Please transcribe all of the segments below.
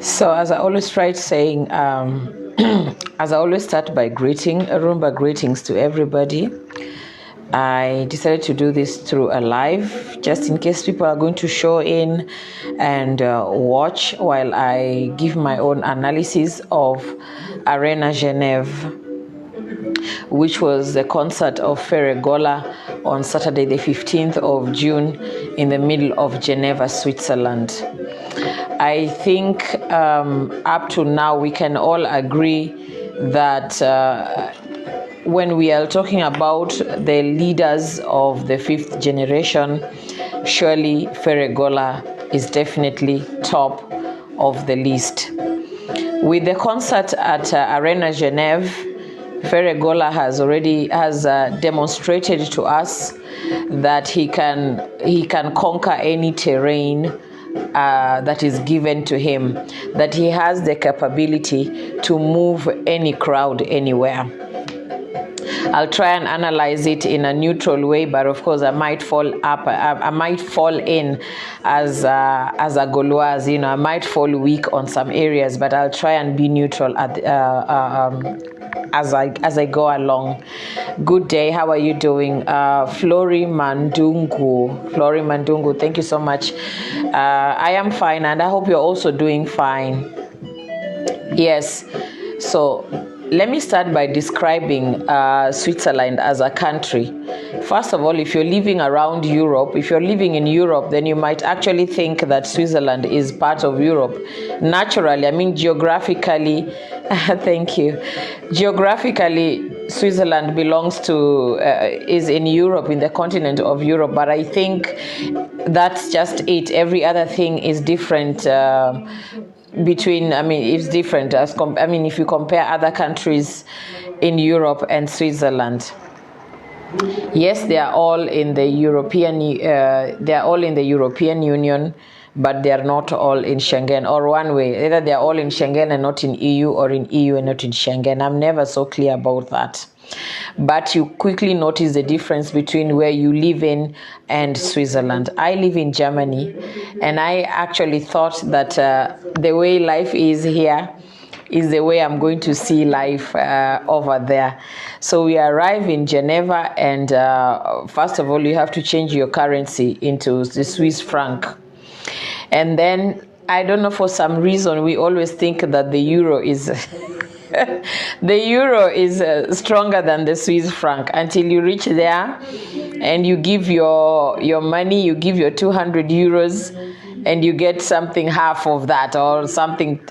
So as I always try saying, as I always start by greeting, Rumba greetings to everybody. I decided to do this through a live, just in case people are going to show in and watch while I give my own analysis of Arena Geneva, which was the concert of Ferre Gola on Saturday the 15th of June in the middle of Geneva, Switzerland. I think up to now we can all agree that when we are talking about the leaders of the fifth generation, surely Ferre Gola is definitely top of the list. With the concert at Arena Geneva, Ferre Gola has demonstrated to us that he can conquer any terrain that is given to him, that he has the capability to move any crowd anywhere. I'll try and analyze it in a neutral way, but of course I might fall in as a Gauloise, I might fall weak on some areas, but I'll try and be neutral as I go along. Good day, how are you doing? Flori Mandungu, thank you so much. I am fine, and I hope you're also doing fine. Yes, so let me start by describing Switzerland as a country. First of all, if you're living around Europe, if you're living in Europe, then you might actually think that Switzerland is part of Europe. Naturally, geographically, thank you. Geographically, Switzerland belongs to, is in Europe, in the continent of Europe, but I think that's just it. Every other thing is different. It's different if you compare other countries in Europe and Switzerland. Yes, they are all in the European Union, but they are not all in Schengen, or one way, either they are all in Schengen and not in EU, or in EU and not in Schengen. I'm never so clear about that. But you quickly notice the difference between where you live in and Switzerland. I live in Germany, and I actually thought that the way life is here is the way I'm going to see life over there. So we arrive in Geneva, and first of all, you have to change your currency into the Swiss franc. And then, I don't know, for some reason, we always think that the euro is... the euro is stronger than the Swiss franc until you reach there and you give your money, you give your 200 euros, and you get something half of that, or something,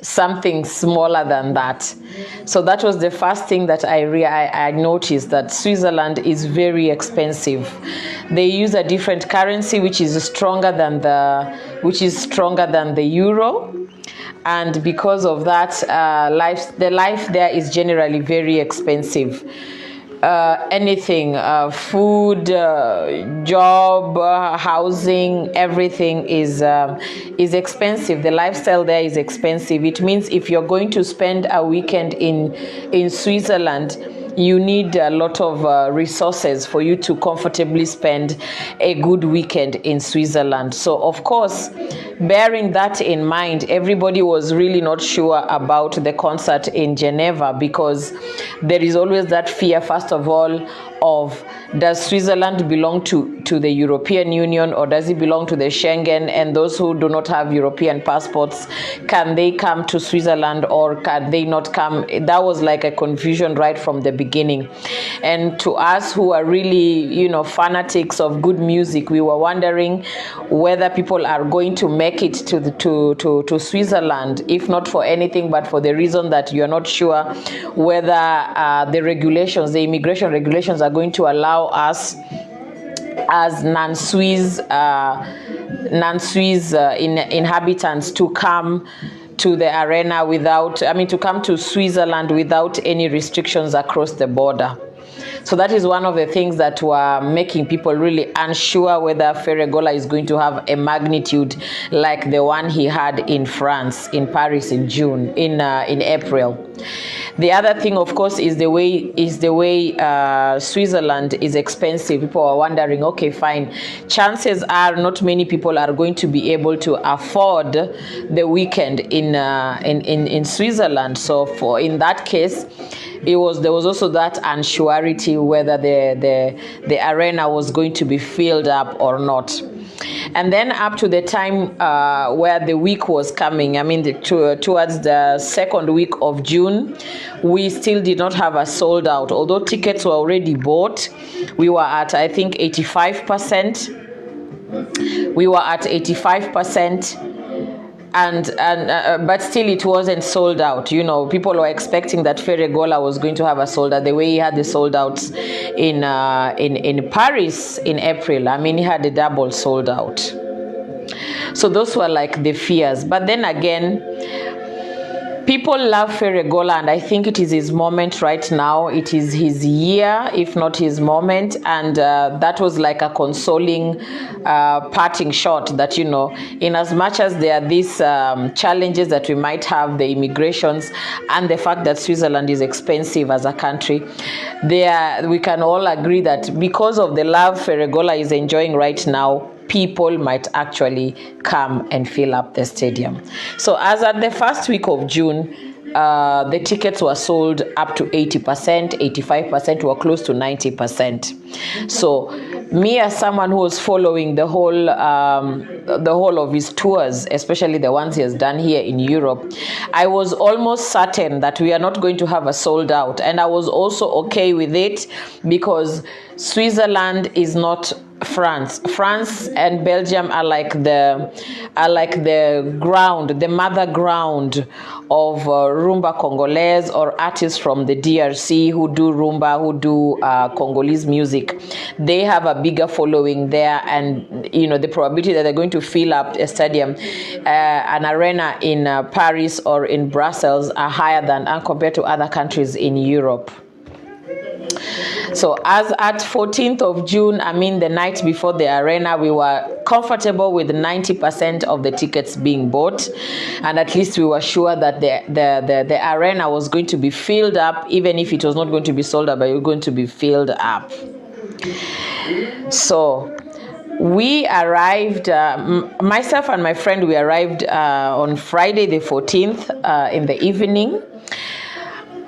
something smaller than that. So that was the first thing that I noticed, that Switzerland is very expensive. They use a different currency which is stronger than the euro, and because of that, the life there is generally very expensive. Anything, food, job, housing, everything is expensive. The lifestyle there is expensive. It means if you're going to spend a weekend in Switzerland, you need a lot of resources for you to comfortably spend a good weekend in Switzerland. So, of course, bearing that in mind, everybody was really not sure about the concert in Geneva, because there is always that fear, first of all, of, does Switzerland belong to the European Union, or does it belong to the Schengen? And those who do not have European passports, can they come to Switzerland or can they not come? That was like a confusion right from the beginning. And to us who are really, fanatics of good music, we were wondering whether people are going to make it to Switzerland, if not for anything, but for the reason that you're not sure whether the immigration regulations are going to allow us as non-Swiss inhabitants to come to the arena to come to Switzerland without any restrictions across the border. So that is one of the things that were making people really unsure whether Ferre Gola is going to have a magnitude like the one he had in France, in Paris in April. The other thing, of course, is the way Switzerland is expensive. People are wondering, okay, fine. Chances are not many people are going to be able to afford the weekend in Switzerland. So in that case, there was also that unsurety whether the arena was going to be filled up or not. And then up to the time where the week was coming, towards the second week of June, we still did not have a sold out. Although tickets were already bought, we were at, I think, 85%. We were at 85%. But still it wasn't sold out. People were expecting that Ferre Gola was going to have a sold out the way he had the sold outs in Paris in April. He had a double sold out. So those were like the fears. But then again, people love Ferre Gola, and I think it is his moment right now. It is his year, if not his moment, and that was like a consoling parting shot that, in as much as there are these challenges that we might have, the immigrations and the fact that Switzerland is expensive as a country, we can all agree that because of the love Ferre Gola is enjoying right now, people might actually come and fill up the stadium. So as at the first week of June, the tickets were sold up to 80%, 85%, were close to 90%. So me, as someone who was following the whole of his tours, especially the ones he has done here in Europe, I was almost certain that we are not going to have a sold out. And I was also okay with it because Switzerland is not France. France and Belgium are like the ground, the mother ground of rumba Congolese or artists from the DRC who do rumba, who do Congolese music. They have a bigger following there, and the probability that they're going to fill up a stadium, an arena in Paris or in Brussels are higher than compared to other countries in Europe. So as at 14th of June, the night before the arena, we were comfortable with 90% of the tickets being bought, and at least we were sure that the arena was going to be filled up, even if it was not going to be sold out, but it was going to be filled up. So we arrived, myself and my friend, we arrived on Friday the 14th in the evening,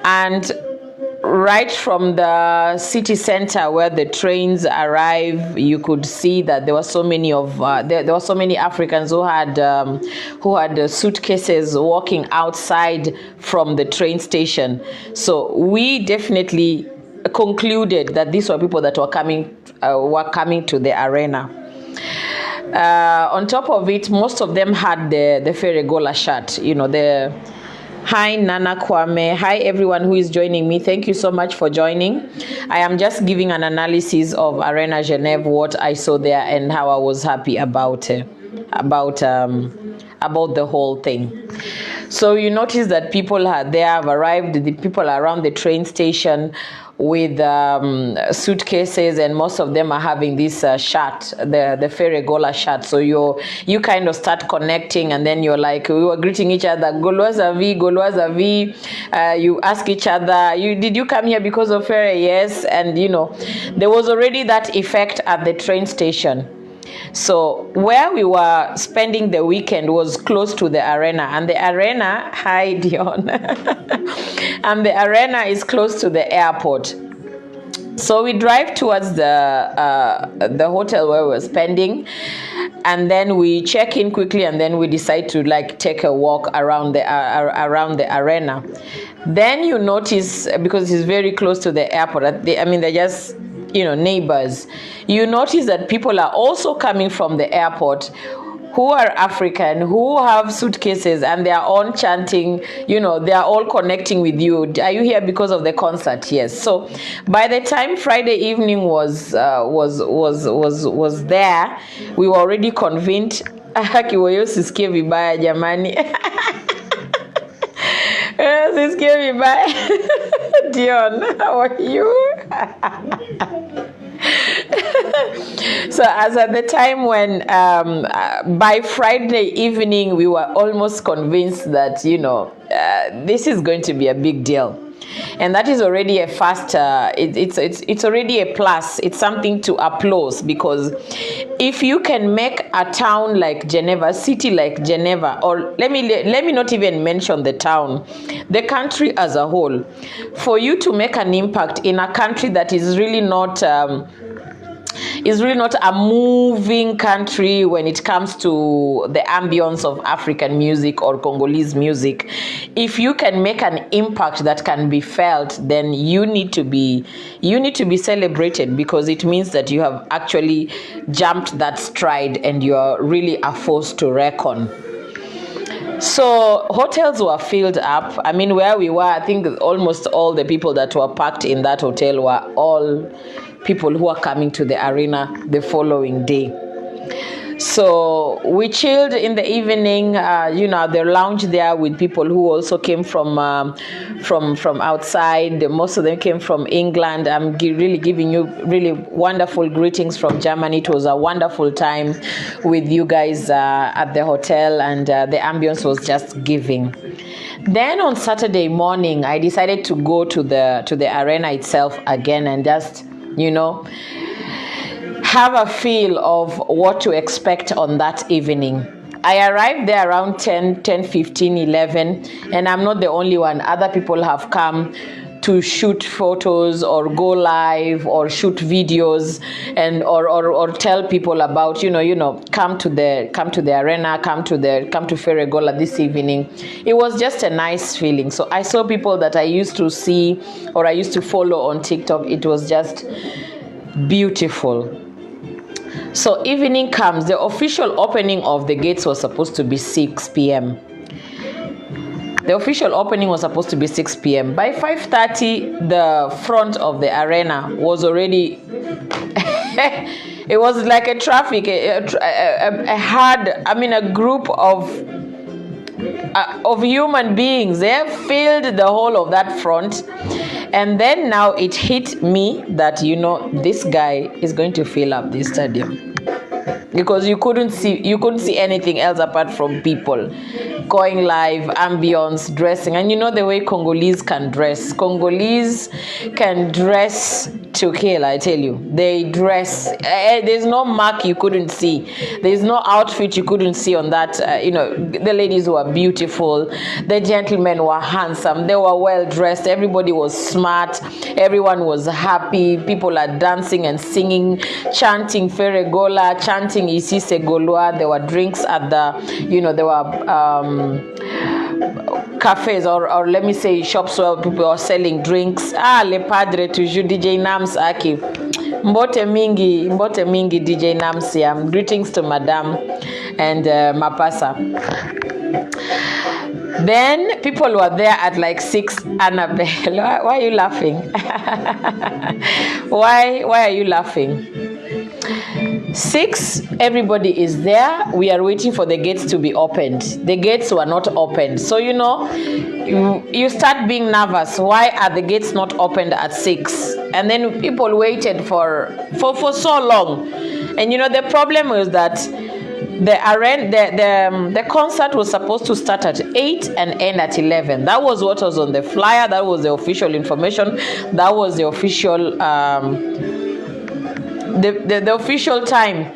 and right from the city center where the trains arrive, you could see that there were so many Africans who had suitcases walking outside from the train station. So we definitely concluded that these were people that were coming to the arena. On top of it, most of them had the Ferre Gola shirt, Hi Nana Kwame. Hi everyone who is joining me. Thank you so much for joining. I am just giving an analysis of Arena Geneva, what I saw there and how I was happy about the whole thing. So you notice that people have arrived, the people around the train station with suitcases, and most of them are having this shirt, the Ferre Gola shirt. So you kind of start connecting, and then you're like, we were greeting each other, Gauloise vie. You ask each other, did you come here because of Ferre? Yes. And there was already that effect at the train station. So where we were spending the weekend was close to the arena, and the arena, hi Dion, and the arena is close to the airport. So we drive towards the hotel where we were spending, and then we check in quickly, and then we decide to take a walk around the arena. Then you notice, because it's very close to the airport, they're just neighbors, you notice that people are also coming from the airport who are African, who have suitcases, and they are all chanting, they are all connecting with you. Are you here because of the concert? Yes. So by the time Friday evening was there, we were already convinced. Sisikie vibaya jamani. Sisikie vibaya. Dion, how are you? So as at the time when by Friday evening we were almost convinced that this is going to be a big deal, and that is already a first it's already a plus. It's something to applaud, because if you can make a town like Geneva, a city like Geneva, or let me not even mention the town, the country as a whole, for you to make an impact in a country that is really not a moving country when it comes to the ambience of African music or Congolese music. If you can make an impact that can be felt, then you need to be celebrated, because it means that you have actually jumped that stride and you are really a force to reckon. So hotels were filled up. I mean, where we were, I think almost all the people that were packed in that hotel were all people who are coming to the arena the following day. So we chilled in the evening, the lounge there with people who also came from outside. Most of them came from England. I'm really giving you really wonderful greetings from Germany. It was a wonderful time with you guys at the hotel, and the ambience was just giving. Then on Saturday morning, I decided to go to the arena itself again and just have a feel of what to expect on that evening. I arrived there around 10:15, 11, and I'm not the only one. Other people have come to shoot photos or go live or shoot videos and or tell people about come to the arena, come to Ferre Gola this evening. It was just a nice feeling. So I saw people that I used to see or I used to follow on TikTok. It was just beautiful. So evening comes. The official opening of the gates was supposed to be 6 p.m. The official opening was supposed to be 6 p.m. By 5:30, the front of the arena was already it was like a traffic, a group of human beings. They filled the whole of that front. And then now it hit me that this guy is going to fill up this stadium, because you couldn't see anything else apart from people going live, ambience, dressing. And the way Congolese can dress. Congolese can dress to kill, I tell you. They dress. There's no mark you couldn't see. There's no outfit you couldn't see on that. The ladies were beautiful. The gentlemen were handsome. They were well dressed. Everybody was smart. Everyone was happy. People are dancing and singing, chanting Ferre Gola, chanting Isise Golwa. There were drinks at the, there were cafes or let me say shops where people are selling drinks. Le padre toujours DJ Nams aki. Mbote mingi DJ Nams ya. Greetings to Madame and Mapasa. Then people were there at like 6. Annabelle, why are you laughing? Why are you laughing? 6, everybody is there. We are waiting for the gates to be opened. The gates were not opened. So, you start being nervous. Why are the gates not opened at 6? And then people waited for so long. And, the problem is that the concert was supposed to start at 8 and end at 11. That was what was on the flyer. That was the official information. That was the official the official time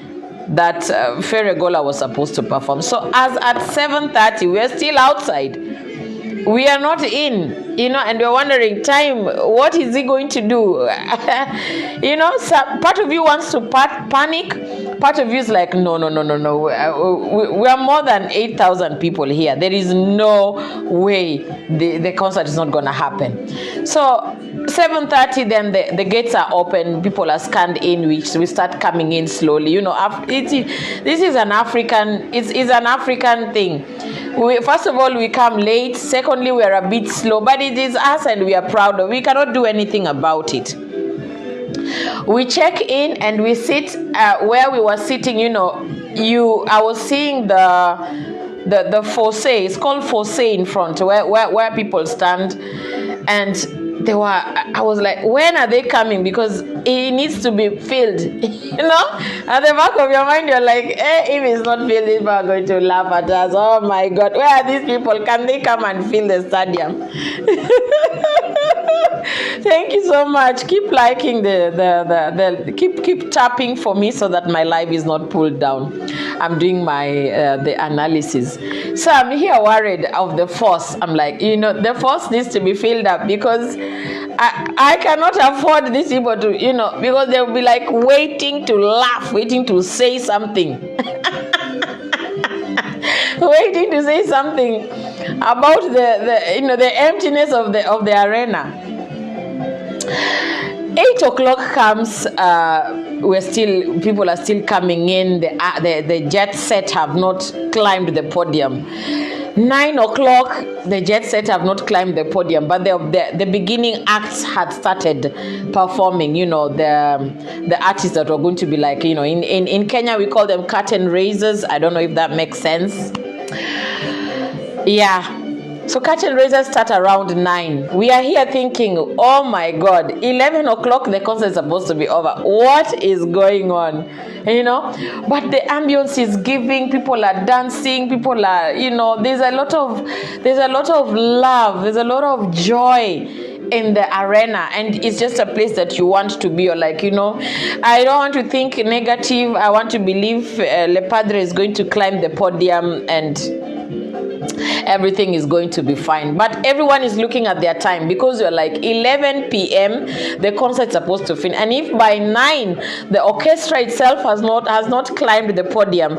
that Ferre Gola was supposed to perform. So as at 7:30, we are still outside. We are not in, and we're wondering, time, what is he going to do? So part of you wants to panic. Part of you is like, no. We are more than 8,000 people here. There is no way the concert is not going to happen. So 7:30, then the gates are open, people are scanned in, which we start coming in slowly. This is an African, it's an African thing. First of all, we come late. Secondly, we are a bit slow, but it is us and we are proud of it. We cannot do anything about it. We check in and we sit where we were sitting. I was seeing the fosse. It's called fosse in front, where people stand, and I was like, when are they coming? Because it needs to be filled. At the back of your mind, you're like, if it's not filled, people are going to laugh at us. Oh my God, where are these people? Can they come and fill the stadium? Thank you so much. Keep liking keep tapping for me so that my live is not pulled down. I'm doing the analysis. So I'm here worried of the force. I'm like, the force needs to be filled up, because I cannot afford these people to, because they'll be like waiting to laugh, waiting to say something. Waiting to say something about the emptiness of the arena. 8 o'clock comes. People are still coming in. The jet set have not climbed the podium. 9 o'clock, the jet set have not climbed the podium, but the beginning acts had started performing. The artists that were going to be like, in Kenya we call them curtain raisers. I don't know if that makes sense. Yeah. So curtain raisers start around 9. We are here thinking, oh my God, 11 o'clock the concert is supposed to be over. What is going on? But the ambience is giving. People are dancing. People are, there's a lot of love. There's a lot of joy in the arena, and it's just a place that you want to be. Or like, I don't want to think negative. I want to believe Le Padre is going to climb the podium and everything is going to be fine. But everyone is looking at their time, because you're like 11 p.m. the concert's supposed to finish, and if by 9 the orchestra itself has not climbed the podium,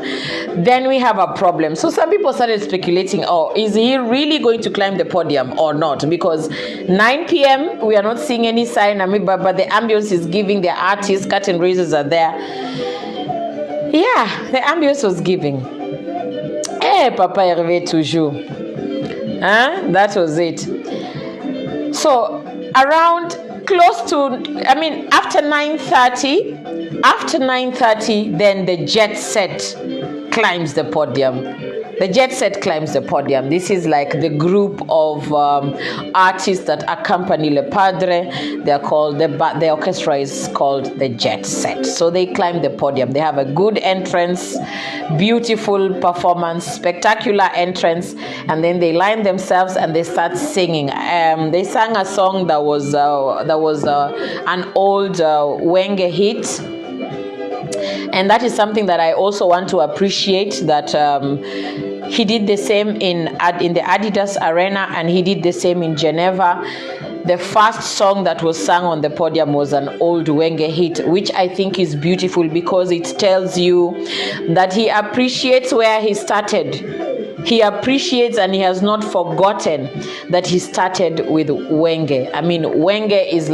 then we have a problem. So some people started speculating, is he really going to climb the podium or not? Because 9 p.m. we are not seeing any sign. But the ambience is giving. The artists, curtain raisers are there. Yeah, the ambience was giving. Papa Hervé toujours. That was it. So around close to, after 9:30, then the jet set climbs the podium. The jet set climbs the podium. This is like the group of artists that accompany Le Padre. They are called, the orchestra is called the Jet Set. So they climb the podium. They have a good entrance, beautiful performance, spectacular entrance, and then they line themselves and they start singing. They sang a song that was an old Wenge hit. And that is something that I also want to appreciate, that he did the same in the Adidas Arena, and he did the same in Geneva. The first song that was sung on the podium was an old Wenge hit, which I think is beautiful, because it tells you that he appreciates where he started. He appreciates, and he has not forgotten that he started with Wenge. Wenge is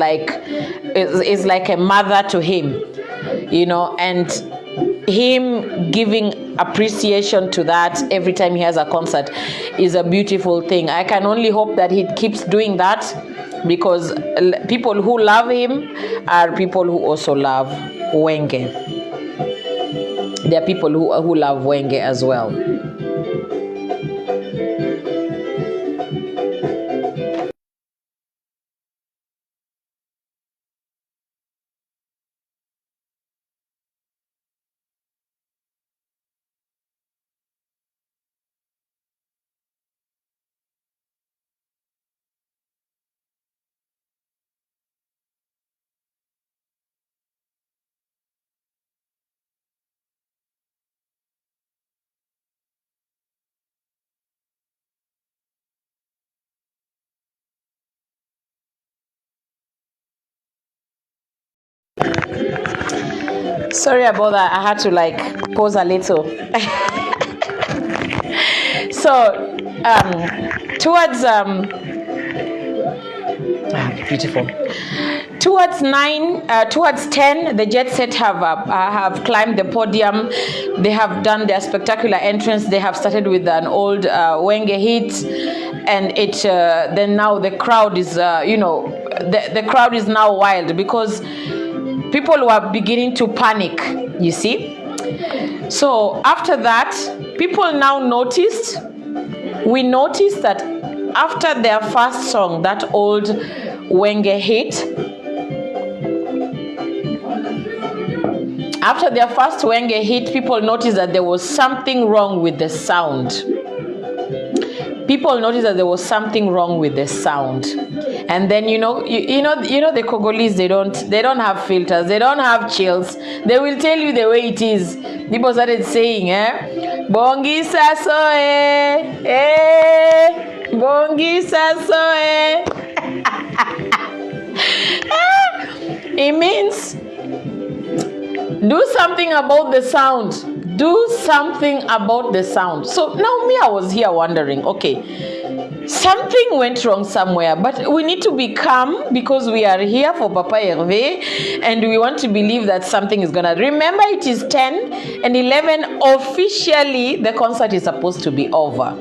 like a mother to him. And him giving appreciation to that every time he has a concert is a beautiful thing. I can only hope that he keeps doing that, because people who love him are people who also love Wenge. There are people who love Wenge as well. Sorry about that. I had to pause a little. So towards beautiful. Towards 10, the Jet Set have climbed the podium. They have done their spectacular entrance. They have started with an old Wenge hit, and then now the crowd is, the crowd is now wild because people were beginning to panic. You see. So after that, people now noticed. We noticed that after their first song, that old Wenge hit, after their first Wenge hit, people noticed that there was something wrong with the sound. People noticed that there was something wrong with the sound. And then you know the Congolese, they don't have filters, they don't have chills. They will tell you the way it is. People started saying, Bongisa soe, Bongisa soe. It means do something about the sound. Do something about the sound. So now I was here wondering, okay, something went wrong somewhere, but we need to be calm because we are here for Papa Hervé and we want to believe that something is gonna. Remember, it is 10 and 11 officially the concert is supposed to be over.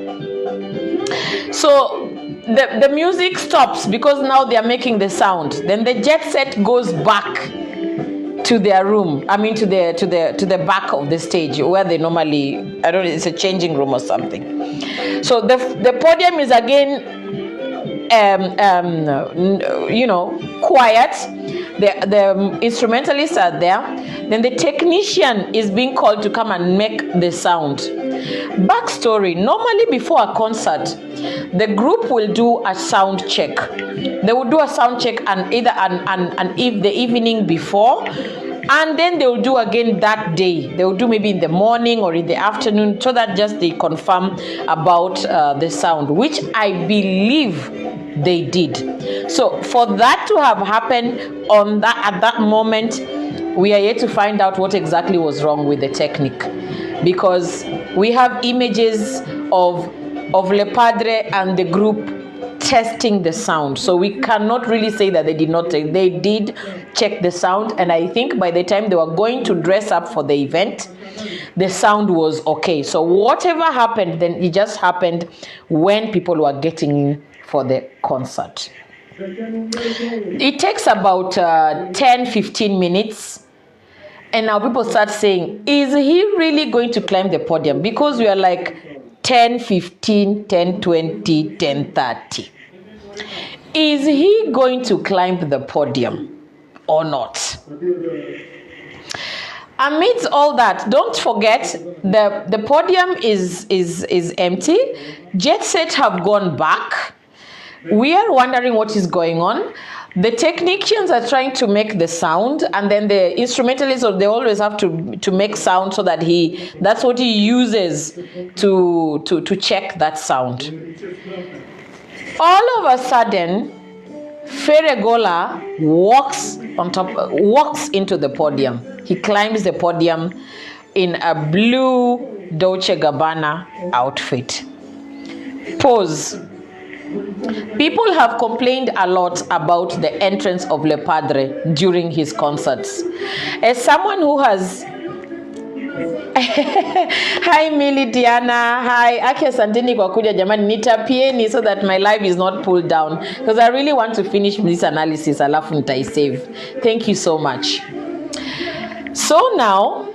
So the music stops because now they are making the sound. Then the Jet Set goes back to their room. I mean to the back of the stage where they normally, I don't know, it's a changing room or something. So the podium is again quiet. The instrumentalists are there. Then the technician is being called to come and make the sound. Backstory: normally before a concert, the group will do a sound check. They will do a sound check and either the evening before, and then they will do again that day. They will do maybe in the morning or in the afternoon, so that just they confirm about the sound, which I believe they did. So for that to have happened at that moment, we are yet to find out what exactly was wrong with the technique, because we have images of Le Padre and the group testing the sound. So we cannot really say that they did not take. They did check the sound, and I think by the time they were going to dress up for the event, the sound was okay. So whatever happened, then it just happened when people were getting in for the concert. It takes about 10-15 minutes. And now people start saying, is he really going to climb the podium? Because we are like 10:15, 10:20, 10:30. Is he going to climb the podium or not? Amidst all that, don't forget the podium is empty. Jet Set have gone back. We are wondering what is going on. The technicians are trying to make the sound, and then the instrumentalists, they always have to make sound so that that's what he uses to check that sound. All of a sudden, Ferre Gola walks into the podium. He climbs the podium in a blue Dolce & Gabbana outfit. Pause. People have complained a lot about the entrance of Le Padre during his concerts. As someone who has Hi Millie Diana, hi. Aki asanteni kwa kuja jamani, nitapieni so that my live is not pulled down, because I really want to finish this analysis alafu nitaisave. Thank you so much. So now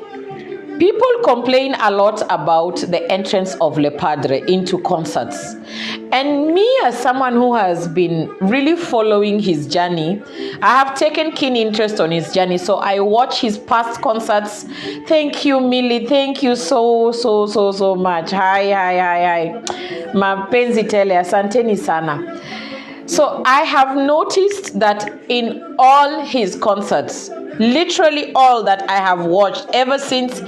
people complain a lot about the entrance of Le Padre into concerts. And me, as someone who has been really following his journey, I have taken keen interest on his journey. So I watch his past concerts. Thank you, Millie. Thank you so much. Hi. Mapenzi tele, asanteni sana. So I have noticed that in all his concerts, literally all that I have watched ever since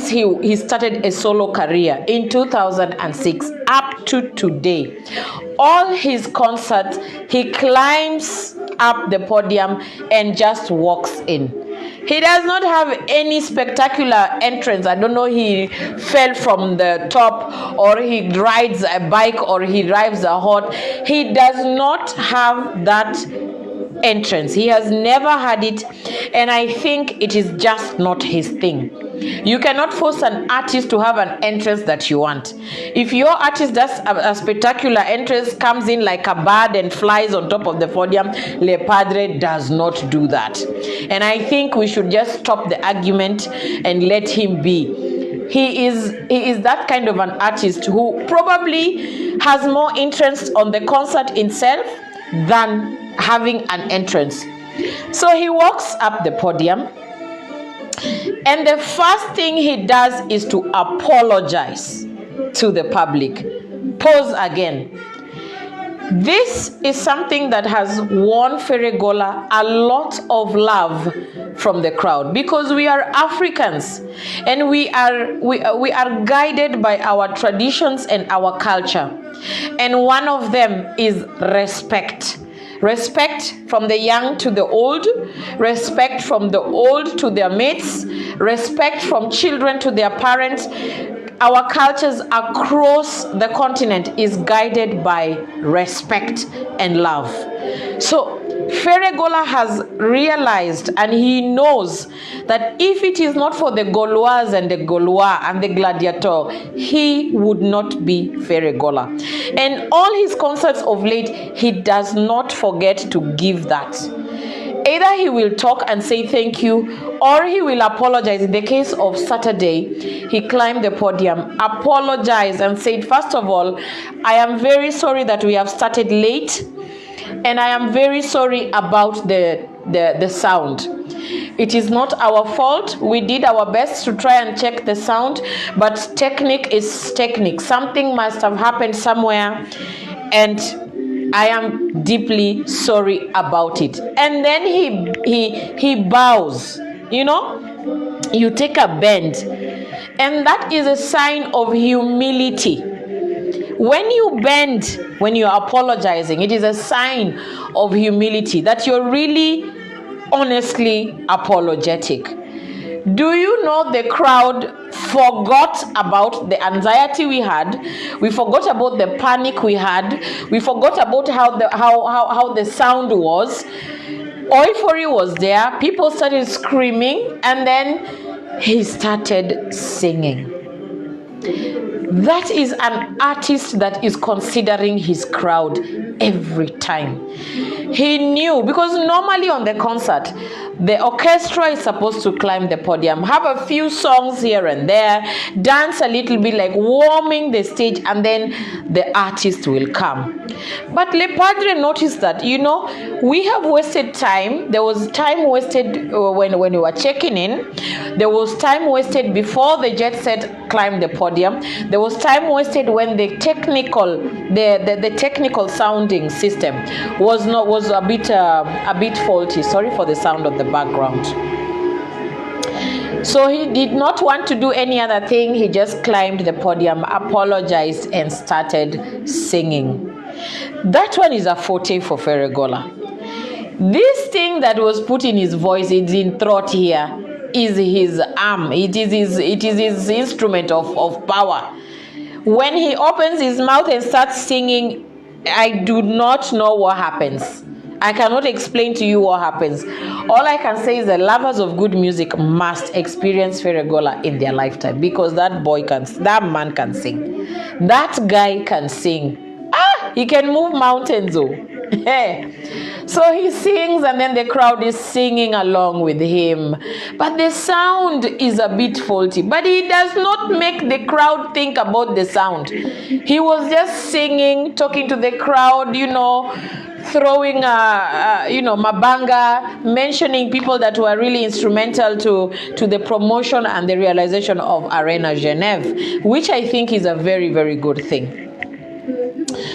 he started a solo career in 2006 up to today, all his concerts, he climbs up the podium and just walks in. He does not have any spectacular entrance. I don't know, he fell from the top, or he rides a bike, or he drives a horse. He does not have that entrance. He has never had it, and I think it is just not his thing. You cannot force an artist to have an entrance that you want. If your artist does a spectacular entrance, comes in like a bird and flies on top of the podium, Le Padre does not do that. And I think we should just stop the argument and let him be. He is that kind of an artist who probably has more interest on the concert itself than having an entrance. So he walks up the podium, and the first thing he does is to apologize to the public. Pause again. This is something that has won Ferre Gola a lot of love from the crowd, because we are Africans, and we are guided by our traditions and our culture. And one of them is respect. Respect from the young to the old, respect from the old to their mates, respect from children to their parents. Our cultures across the continent is guided by respect and love. So Ferre Gola has realized, and he knows, that if it is not for the Gaulois and the Gaulois and the gladiator, he would not be Ferre Gola. And all his concerts of late, he does not forget to give that. Either he will talk and say thank you, or he will apologize. In the case of Saturday, he climbed the podium, apologized, and said, first of all, I am very sorry that we have started late, and I am very sorry about the sound. It is not our fault. We did our best to try and check the sound, but technique is technique. Something must have happened somewhere, and I am deeply sorry about it. And then he bows. You know, you take a bend, and that is a sign of humility. When you bend, when you're apologizing, it is a sign of humility, that you're really honestly apologetic. Do you know the crowd forgot about the anxiety we had? We forgot about the panic we had. We forgot about how the sound was. Euphoria was there. People started screaming, and then he started singing. That is an artist that is considering his crowd every time. He knew, because normally on the concert, the orchestra is supposed to climb the podium, have a few songs here and there, dance a little bit, like warming the stage, and then the artist will come. But Le Padre noticed that, you know, we have wasted time. There was time wasted when we were checking in. There was time wasted before the jet set climbed the podium. There was time wasted when the technical sounding system was a bit faulty. Sorry for the sound of the background. So he did not want to do any other thing. He just climbed the podium, apologized, and started singing. That one is a forte for Ferre Gola. This thing that was put in his voice, it's in throat here, is his arm. It is his instrument of power. When he opens his mouth and starts singing, I do not know what happens. I cannot explain to you what happens. All I can say is the lovers of good music must experience Ferre Gola in their lifetime, because that man can sing. That guy can sing. He can move mountains, oh. So he sings, and then the crowd is singing along with him. But the sound is a bit faulty. But he does not make the crowd think about the sound. He was just singing, talking to the crowd, you know, throwing mabanga, mentioning people that were really instrumental to the promotion and the realization of Arena Geneva, which I think is a very, very good thing.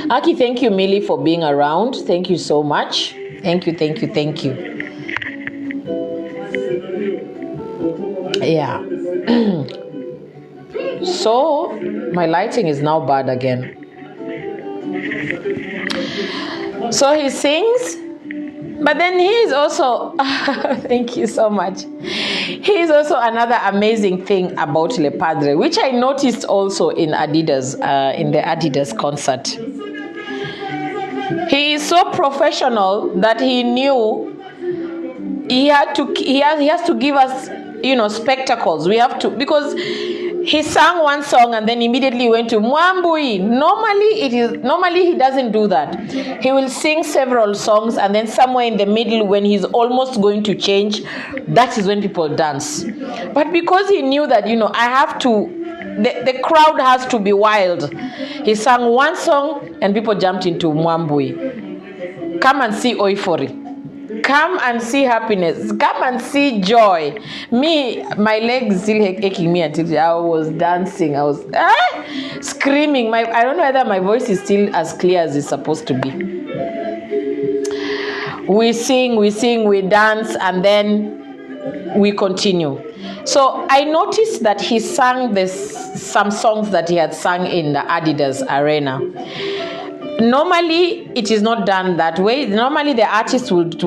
Aki, thank you, Millie, for being around. Thank you so much. Thank you. Yeah. So, my lighting is now bad again. So he sings, But then he is also, thank you so much. He is also another amazing thing about Le Padre, which I noticed also in Adidas, in the Adidas concert. He is so professional that he knew he has to give us, spectacles. We have to, because he sang one song and then immediately went to Mwambui. Normally he doesn't do that. He will sing several songs and then somewhere in the middle, when he's almost going to change, that is when people dance. But because he knew that, I have to, the crowd has to be wild, he sang one song and people jumped into Mwambui. Come and see Oifori. Come and see happiness. Come and see joy. Me, my legs still aching me until I was dancing. I was screaming. I don't know whether my voice is still as clear as it's supposed to be. We sing, we dance, and then we continue. So I noticed that he sang some songs that he had sung in the Adidas Arena. Normally, it is not done that way. Normally, the artist would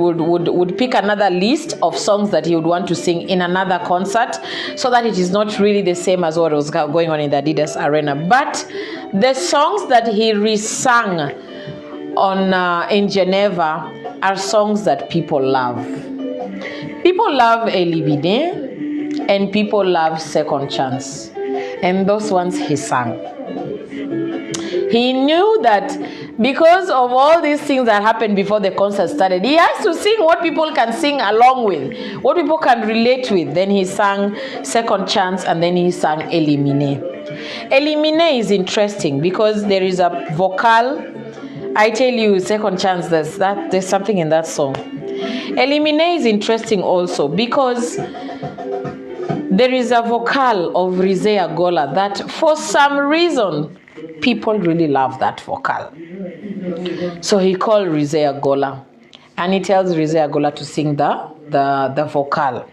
pick another list of songs that he would want to sing in another concert, so that it is not really the same as what was going on in the Adidas Arena. But the songs that he re-sang in Geneva are songs that people love. People love Elibide, and people love Second Chance. And those ones he sang. He knew that because of all these things that happened before the concert started, he has to sing what people can sing along with, what people can relate with. Then he sang Second Chance, and then he sang Elimine. Elimine is interesting because there is a vocal. I tell you, Second Chance, there's something in that song. Elimine is interesting also because there is a vocal of Rizea Gola that for some reason people really love that vocal. So he called Rizea Gola and he tells Rizea Gola to sing the vocal.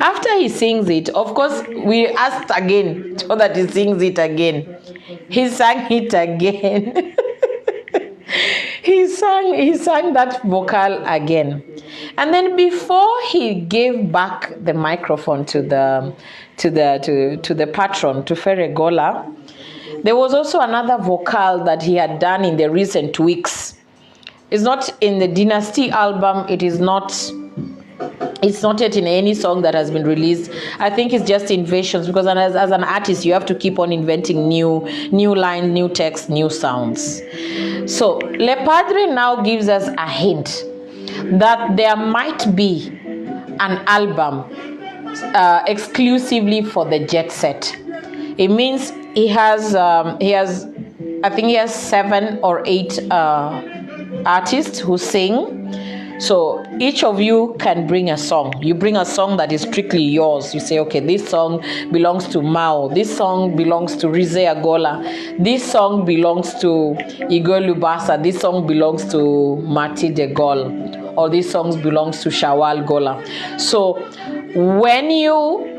After he sings it, of course, we asked again so that he sings it again. He sang it again. He sang that vocal again. And then before he gave back the microphone to the patron, to Ferre Gola, there was also another vocal that he had done in the recent weeks. It's not in the Dynasty album. It's not yet in any song that has been released. I think it's just inventions, because as an artist, you have to keep on inventing new lines, new text, new sounds. So Le Padre now gives us a hint that there might be an album exclusively for the jet set. It means he has 7 or 8 artists who sing. So each of you can bring a song. You bring a song that is strictly yours. You say, okay, this song belongs to Mao. This song belongs to Rizea Gola. This song belongs to Igor Lubasa. This song belongs to Marti de Gaulle. Or this song belongs to Shawal Gola. So when you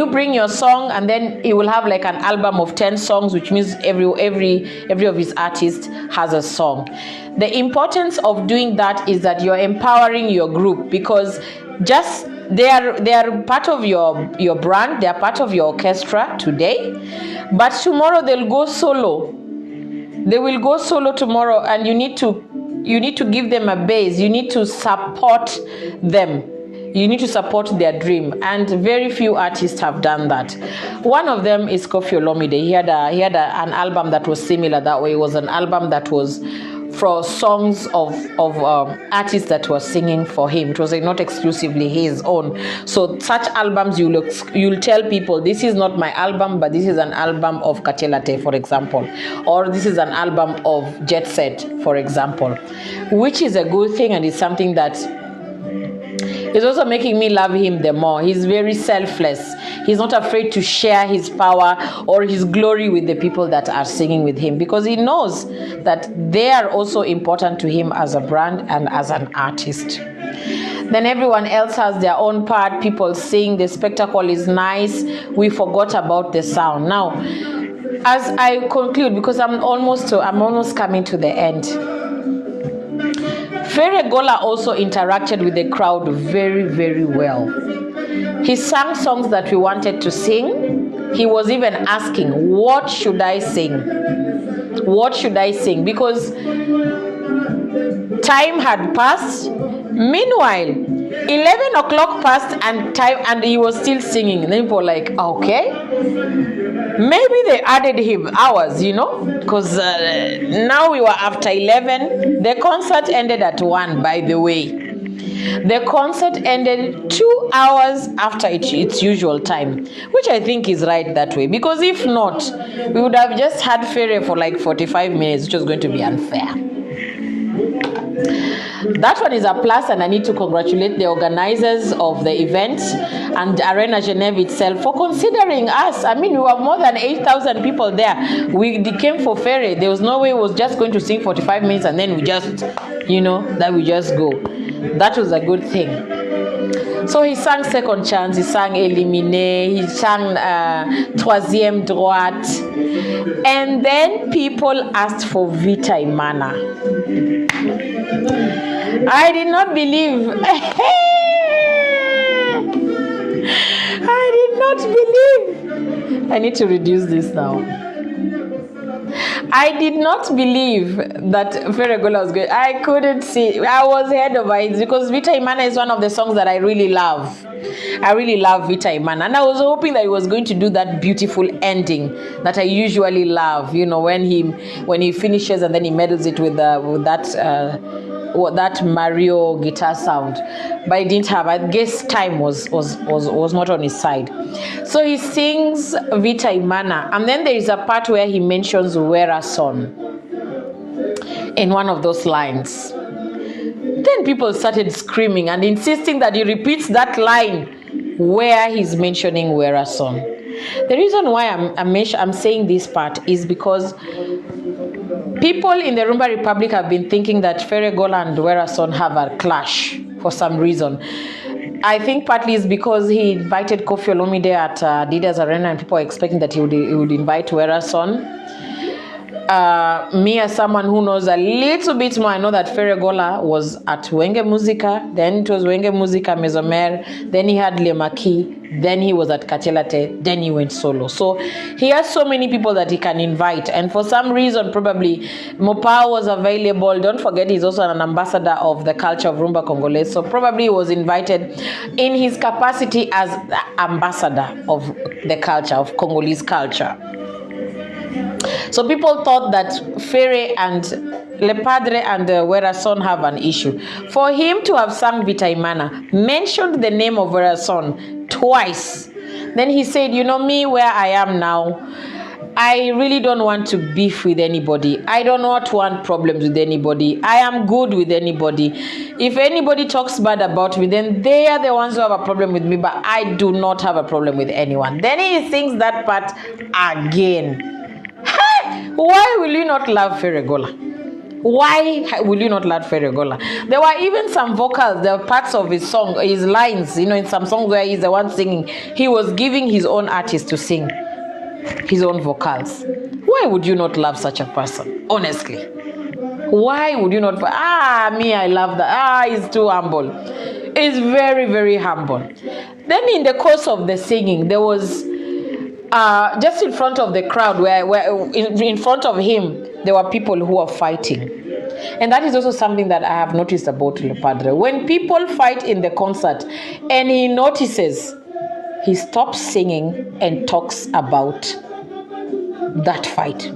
bring your song, and then he will have like an album of 10 songs, which means every of his artists has a song. The importance of doing that is that you're empowering your group, because just they are part of your brand, they are part of your orchestra today, but tomorrow they'll go solo. They will go solo tomorrow, and you need to give them a base. You need to support them. You need to support their dream, and very few artists have done that. One of them is Koffi Olomide. He had an album that was similar that way. It was an album that was for songs of artists that were singing for him. It was not exclusively his own. So such albums, you'll tell people, this is not my album, but this is an album of Katelate, for example, or this is an album of Jet Set, for example, which is a good thing, and it's something that is also making me love him the more. He's very selfless. He's not afraid to share his power or his glory with the people that are singing with him, because he knows that they are also important to him as a brand and as an artist. Then everyone else has their own part. People sing. The spectacle is nice. We forgot about the sound. Now, as I conclude, because I'm almost coming to the end, Ferre Gola also interacted with the crowd very, very well. He sang songs that we wanted to sing. He was even asking, what should I sing? What should I sing? Because time had passed. Meanwhile, 11 o'clock passed and he was still singing. And then people were like, okay, maybe they added him hours, because now we were after 11. The concert ended at 1, by the way. The concert ended 2 hours after its usual time, which I think is right that way, because if not, we would have just had Ferre for like 45 minutes, which was going to be unfair. That one is a plus, and I need to congratulate the organizers of the event and Arena Geneva itself for considering us. I mean, we were more than 8,000 people there. We came for Ferre. There was no way we was just going to sing 45 minutes and then we just, we just go. That was a good thing. So he sang Second Chance, he sang Éliminé, he sang Troisième Droite. And then people asked for Vita Imana. I did not believe. I did not believe. I need to reduce this now. I did not believe that Ferre Gola was good. I couldn't see. I was head over it because Vita Imana is one of the songs that I really love. I really love Vita Imana. And I was hoping that he was going to do that beautiful ending that I usually love. When he finishes and then he medals it with that Mario guitar sound. But he didn't have. I guess time was not on his side. So he sings Vita Imana, and then there is a part where he mentions Wera Son in one of those lines. Then people started screaming and insisting that he repeats that line where he's mentioning Wera Son. The reason why I'm saying this part is because people in the Rumba Republic have been thinking that Ferre Gola and Wera Son have a clash for some reason. I think partly it's because he invited Kofi Olomide at Adidas Arena and people are expecting that he would invite Wera Son. Me as someone who knows a little bit more, I know that Ferre Gola was at Wenge Musica, then it was Wenge Musica Mesomer, then he had Le Maquis, then he was at Kachelate, then he went solo. So he has so many people that he can invite, and for some reason probably Mopa was available. Don't forget he's also an ambassador of the culture of Rumba Congolese, so probably he was invited in his capacity as the ambassador of the culture, of Congolese culture. So people thought that Ferre and Le Padre and Wera Son have an issue. For him to have sung Vita Imana, mentioned the name of Wera Son twice, then he said, me where I am now, I really don't want to beef with anybody. I do not want problems with anybody. I am good with anybody. If anybody talks bad about me, then they are the ones who have a problem with me, but I do not have a problem with anyone. Then he sings that part again. Why will you not love Ferre Gola? Why will you not love Ferre Gola? There were even some vocals, there were parts of his song, his lines, in some songs where he's the one singing. He was giving his own artist to sing his own vocals. Why would you not love such a person? Honestly. Why would you not? Me, I love that. He's too humble. He's very, very humble. Then in the course of the singing, there was just in front of the crowd, where in front of him, there were people who were fighting. And that is also something that I have noticed about Le Padre. When people fight in the concert and he notices, he stops singing and talks about that fight.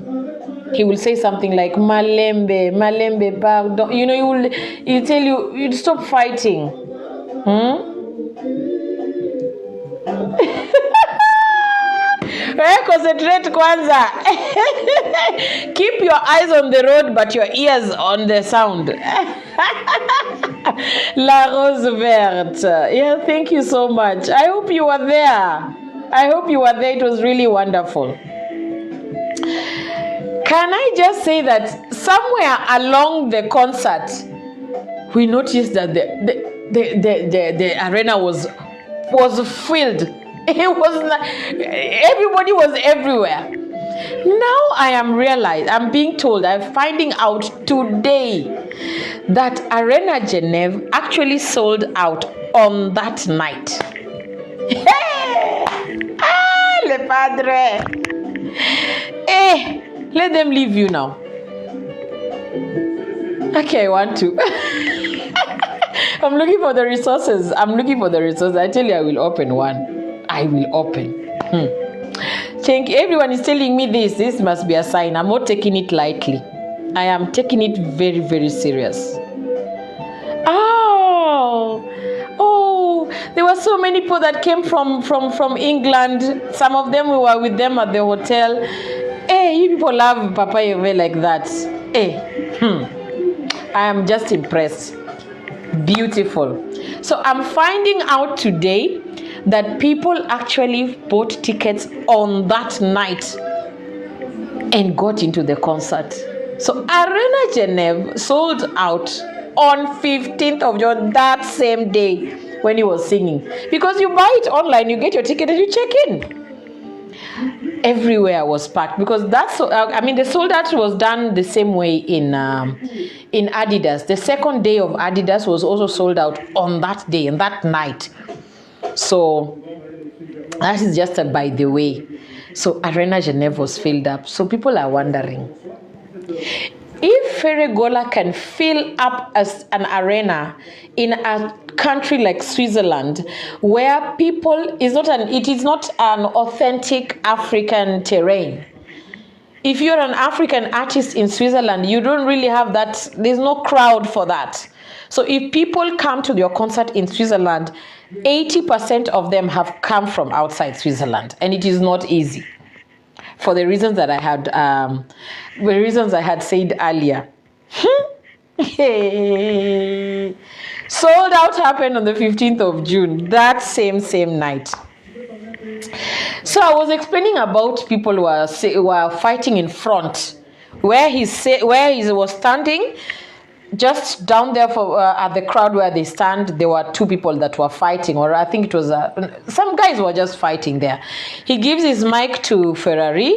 He will say something like, Malembe, pardon. He'll tell you stop fighting. Concentrate kwanza. Keep your eyes on the road but your ears on the sound. La Rose Verte. Yeah, thank you so much. I hope you were there. It was really wonderful. Can I just say that somewhere along the concert, we noticed that the arena was filled. It was everybody was everywhere. Now I'm being told, I'm finding out today that Arena Geneva actually sold out on that night. Hey! Ah, le padre! Hey, let them leave you now. Okay, I want to. I'm looking for the resources. I tell you, I will open one. I will open. Think everyone is telling me this. This must be a sign. I'm not taking it lightly. I am taking it very, very serious. Oh, there were so many people that came from England. Some of them, we were with them at the hotel. Hey, you people love Papa Yove like that. Hey, I am just impressed. Beautiful. So I'm finding out today that people actually bought tickets on that night and got into the concert. So Arena Geneva sold out on 15th of June, that same day when he was singing. Because you buy it online, you get your ticket and you check in. Everywhere was packed because the sold out was done the same way in Adidas. The second day of Adidas was also sold out on that day and that night. So that is just a by the way. So Arena Geneva was filled up. So people are wondering, if Ferre Gola can fill up as an arena in a country like Switzerland, where it is not an authentic African terrain. If you're an African artist in Switzerland, you don't really have that. There's no crowd for that. So if people come to your concert in Switzerland, 80% of them have come from outside Switzerland, and it is not easy. For the reasons that I had said earlier. Sold out happened on the 15th of June, that same night. So I was explaining about people who were fighting in front, where he was standing. Just down there at the crowd where they stand, there were two people that were fighting, or I think it was some guys were just fighting there. He gives his mic to Ferre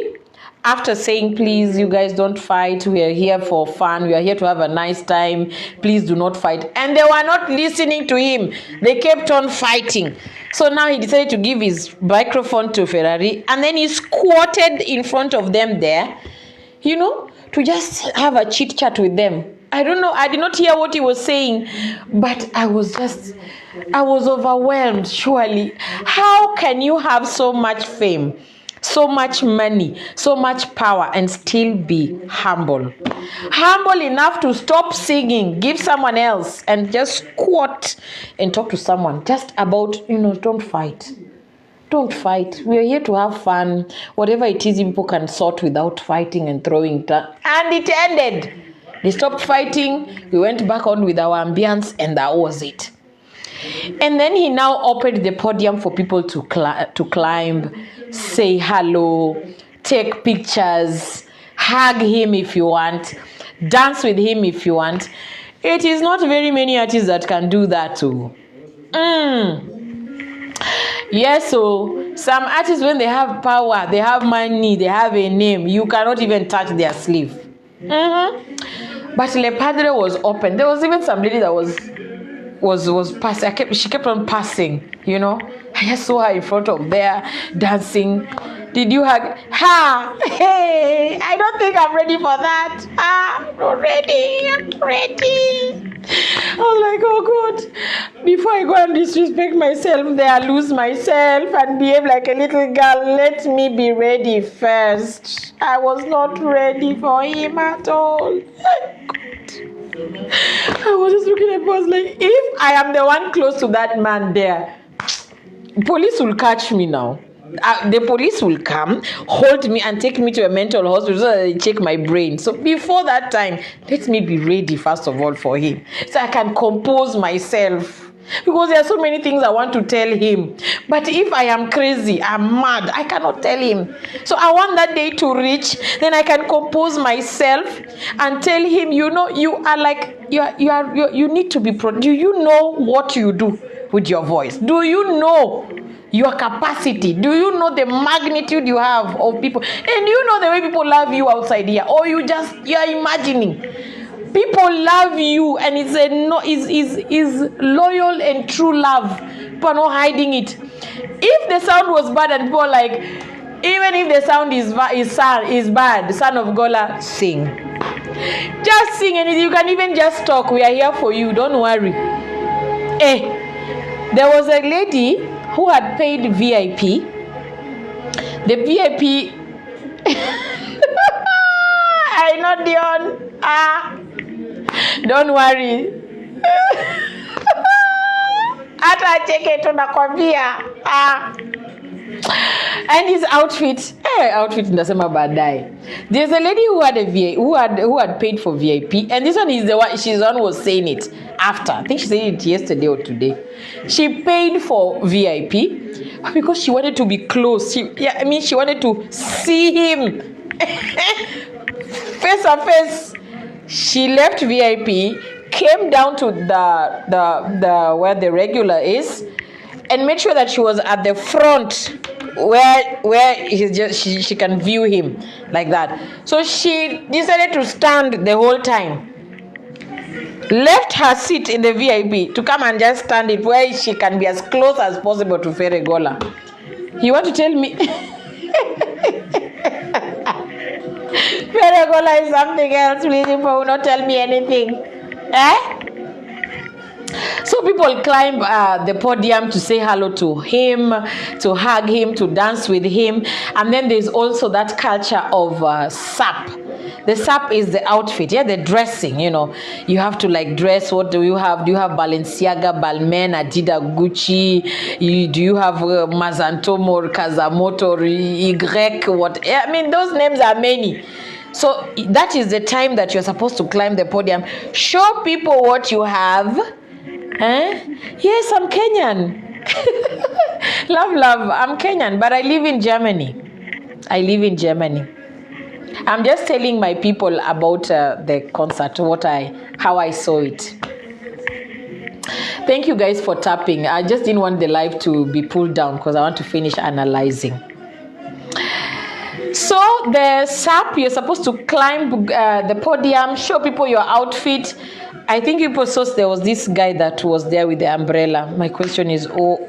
after saying, please, you guys don't fight. We are here for fun. We are here to have a nice time. Please do not fight. And they were not listening to him. They kept on fighting. So now he decided to give his microphone to Ferre, and then he squatted in front of them there, to just have a chit chat with them. I don't know. I did not hear what he was saying, but I was overwhelmed. Surely, how can you have so much fame, so much money, so much power, and still be humble? Humble enough to stop singing, give someone else, and just squat and talk to someone just about, don't fight. Don't fight. We are here to have fun. Whatever it is, people can sort without fighting and throwing. And it ended. They stopped fighting. We went back on with our ambience, and that was it. And then he now opened the podium for people to climb, say hello, take pictures, hug him if you want, dance with him if you want. It is not very many artists that can do that too. Yes, so some artists, when they have power, they have money, they have a name, you cannot even touch their sleeve. But Le Padre was open. There was even some lady that was passing. She kept on passing, I just saw her in front of there dancing. Did you hug? Hey, I don't think I'm ready for that. I'm not ready. I'm ready. I was like, oh God, before I go and disrespect myself there, lose myself and behave like a little girl, let me be ready first. I was not ready for him at all. I was just looking at him, I was like, if I am the one close to that man there, police will catch me now. The police will come, hold me and take me to a mental hospital so that they check my brain. So before that time, let me be ready first of all for him, so I can compose myself. Because there are so many things I want to tell him. But if I am crazy, I'm mad, I cannot tell him. So I want that day to reach, then I can compose myself and tell him, you are like, you need to be, do you know what you do with your voice? Do you know your capacity? Do you know the magnitude you have of people? And you know the way people love you outside here? Or you are imagining? People love you, and it's a no, is loyal and true love. People are not hiding it. If the sound was bad and people like, even if the sound is bad, son of Gola, sing. Just sing, and you can even just talk. We are here for you. Don't worry. There was a lady who had paid VIP. The VIP. I know, Dion. Don't worry. Ata cheke tunakwambia. And his outfit ndasema baadaye. There's a lady who had who had paid for VIP, and this one is the one, she's the one who was saying it after. I think she said it yesterday or today. She paid for VIP because she wanted to be close. She wanted to see him face to face. She left VIP, came down to the where the regular is, and made sure that she was at the front where she can view him like that. So she decided to stand the whole time. Left her seat in the VIP to come and just stand it where she can be as close as possible to Ferre Gola. You want to tell me? Ferre Gola is something else. Please, people will not tell me anything. So people climb the podium to say hello to him, to hug him, to dance with him. And then there's also that culture of sap. The sap is the outfit, the dressing, You have to dress. What do you have? Do you have Balenciaga, Balmain, Adidas, Gucci? Do you have Mazantomo, Kazamoto, Y, what? Those names are many. So that is the time that you're supposed to climb the podium. Show people what you have. Yes, I'm Kenyan. Love. I'm Kenyan, but I live in Germany. I'm just telling my people about the concert, how I saw it. Thank you guys for tapping. I just didn't want the live to be pulled down because I want to finish analyzing. So the SAP, you're supposed to climb the podium, show people your outfit. I think people saw there was this guy that was there with the umbrella. My question is, why?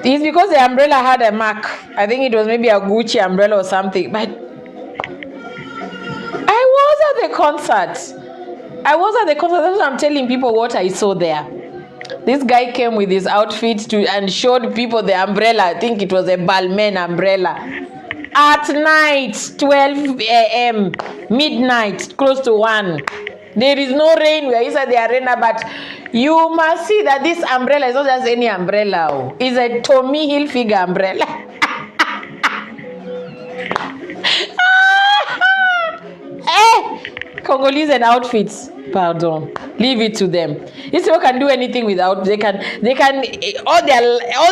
It's because the umbrella had a mark. I think it was maybe a Gucci umbrella or something. But I was at the concert. That's why I'm telling people what I saw there. This guy came with his outfit and showed people the umbrella. I think it was a Balmain umbrella. At night, 12 a.m., midnight, close to 1. There is no rain. We are inside the arena, but you must see that this umbrella is not just any umbrella. It's a Tommy Hilfiger umbrella. Congolese and outfits. Pardon. Leave it to them. These people can do anything without. They can all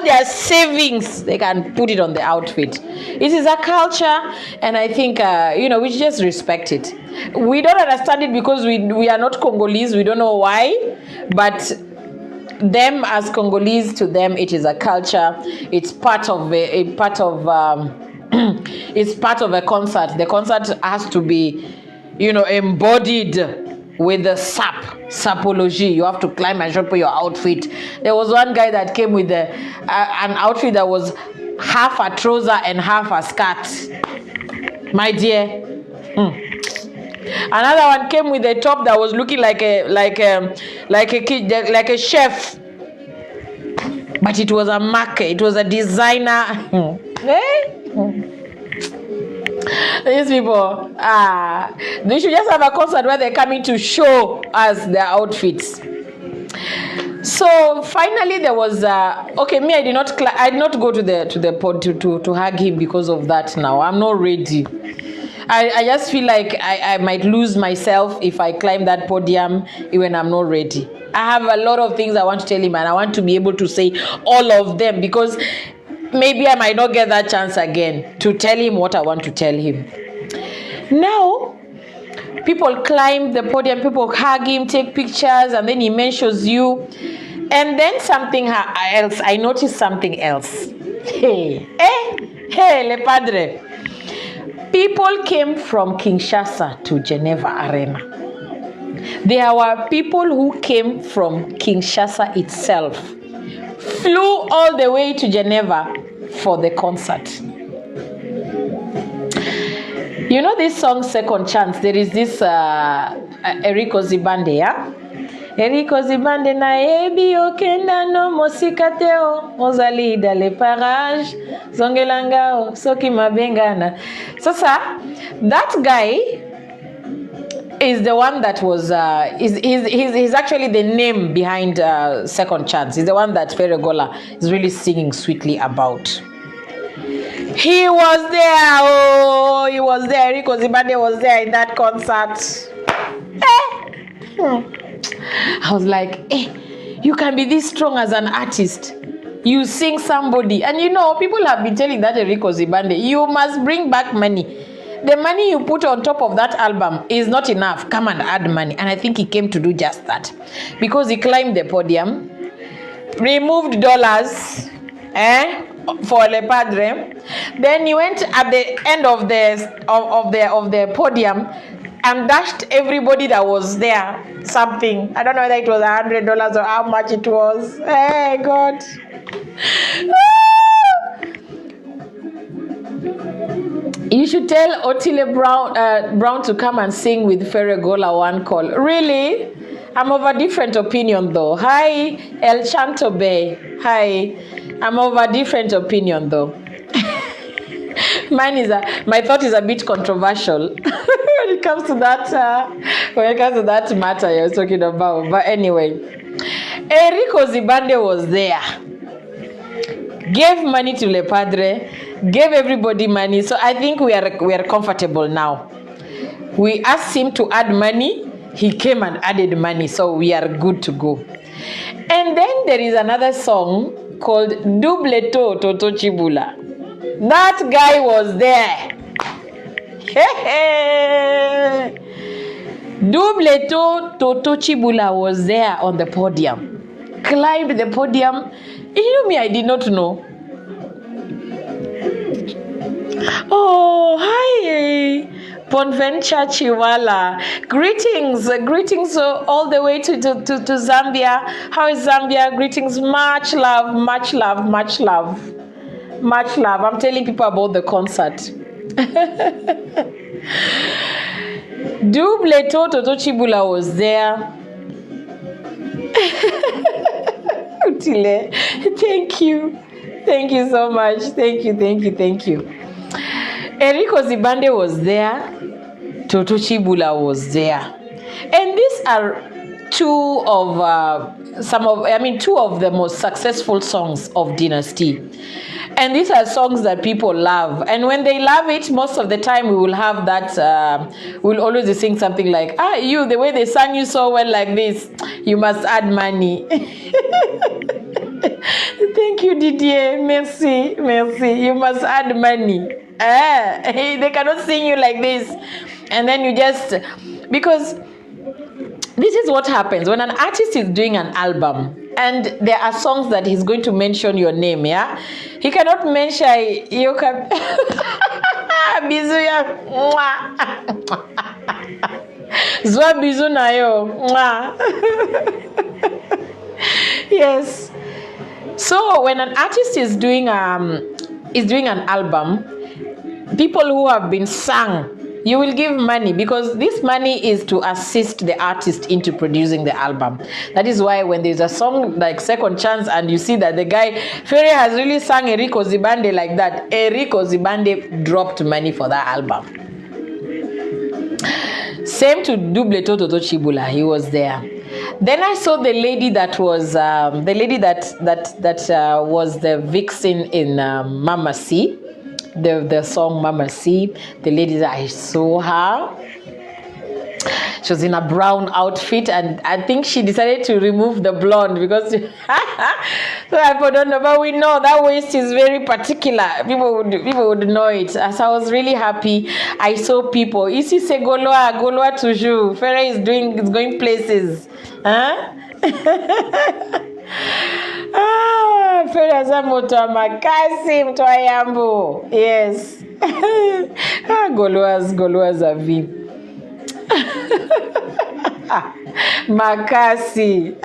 their savings. They can put it on the outfit. It is a culture, and I think we just respect it. We don't understand it because we are not Congolese. We don't know why, but them as Congolese, to them it is a culture. It's part of it's part of a concert. The concert has to be, embodied with the sapology. You have to climb and show your outfit. There was one guy that came with an outfit that was half a trouser and half a skirt. My dear. Another one came with a top that was looking like a chef, but it was a market. It was a designer. These people, they should just have a concert where they're coming to show us their outfits. So finally, there was I did not go to the pod to hug him because of that. Now I'm not ready. I just feel like I might lose myself if I climb that podium when I'm not ready. I have a lot of things I want to tell him, and I want to be able to say all of them because maybe I might not get that chance again to tell him what I want to tell him. Now, people climb the podium, people hug him, take pictures, and then he mentions you. And then something else. I noticed something else. Hey, Le Padre. People came from Kinshasa to Geneva Arena. There were people who came from Kinshasa itself, flew all the way to Geneva for the concert. You know this song, Second Chance? There is this Eriko Zibande, yeah? Eriko Zibande na ebi okenda no mosikateo ozali dale parage zongelangao soki mabengana. So sir, that guy is the one that was he's actually the name behind Second Chance. He's the one that Ferre Gola is really singing sweetly about. He was there. Oh, he was there. Rico Zibande was there in that concert. I was like, you can be this strong as an artist. You sing somebody. And you know, people have been telling that Rico Zibande, you must bring back money. The money you put on top of that album is not enough. Come and add money. And I think he came to do just that. Because he climbed the podium, removed dollars, for Le Padre. Then he went at the end of the podium and dashed everybody that was there something. I don't know whether it was $100 or how much it was. Hey God. You should tell Otile Brown to come and sing with Ferre Gola one call. Really? I'm of a different opinion though. Hi, El Chanto Bay. Hi. I'm of a different opinion though. My thought is a bit controversial when it comes to that matter you're talking about. But anyway, Eriko Zibande was there. Gave money to Le Padre, gave everybody money. So I think we are comfortable now. We asked him to add money. He came and added money, so we are good to go. And then there is another song called Dubleto Toto Chibula. That guy was there. Dubleto Toto Chibula was there on the podium. Climbed the podium. You know me, I did not know. Oh, hi. Bonventure Chiwala. Greetings all the way to Zambia. How is Zambia? Greetings, much love, much love, much love. Much love. I'm telling people about the concert. Dubleto Toto Chibula was there. Utile, thank you. Thank you so much. Thank you. Eriko Zibande was there. Toto Chibula was there. And these are two of the most successful songs of Dynasty. And these are songs that people love. And when they love it, most of the time we will have that, we'll always sing something like, the way they sang you so well like this, you must add money. Thank you, Didier. Merci. You must add money. They cannot sing you like this. And then you just, because this is what happens when an artist is doing an album and there are songs that he's going to mention your name, yeah? He cannot mention Yoka Bizuya. Zwa bizu na yo. Yes. So when an artist is doing an album, people who have been sung, you will give money because this money is to assist the artist into producing the album. That is why when there's a song like Second Chance and you see that the guy, Ferre has really sung Eriko Zibande like that, Eriko Zibande dropped money for that album. Same to Dubleto Toto Chibula, he was there. Then I saw the lady that was was the vixen in Mama C. The song Mama C, the lady that I saw her, she was in a brown outfit, and I think she decided to remove the blonde because so I don't know, but we know that waist is very particular. People would know it. As I was really happy, I saw people. Ici c'est Gola toujours. Ferre is going places, huh? Ferre moto makasi mtoa yambo. Yes. Goloas avi. Makasi.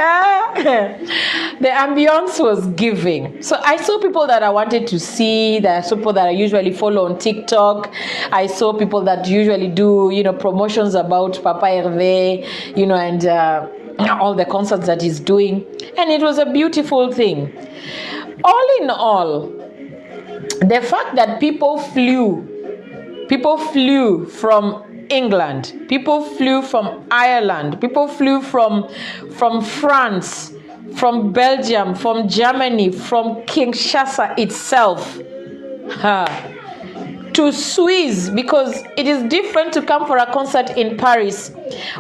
The ambience was giving. So I saw people that I wanted to see. There are people that I usually follow on TikTok. I saw people that usually do, promotions about Papa Hervé, and all the concerts that he's doing. And it was a beautiful thing. All in all, the fact that people flew from England, people flew from Ireland, people flew from France, from Belgium, from Germany, from Kinshasa itself to Swiss, because it is different to come for a concert in Paris,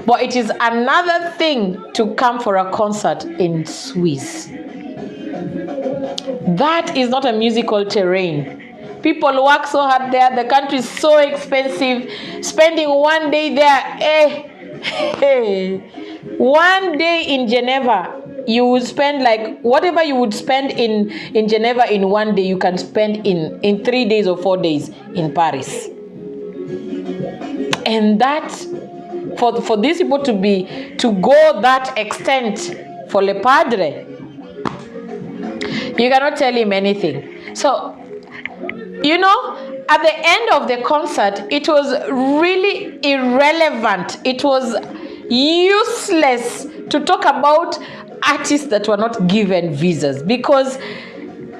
but it is another thing to come for a concert in Swiss. That is not a musical terrain. People work so hard there. The country is so expensive. Spending one day there, one day in Geneva, you would spend like whatever you would spend in Geneva in one day, you can spend in 3 days or 4 days in Paris. And that, for these people to go that extent for Le Padre, you cannot tell him anything. So, at the end of the concert, it was really irrelevant. It was useless to talk about artists that were not given visas, because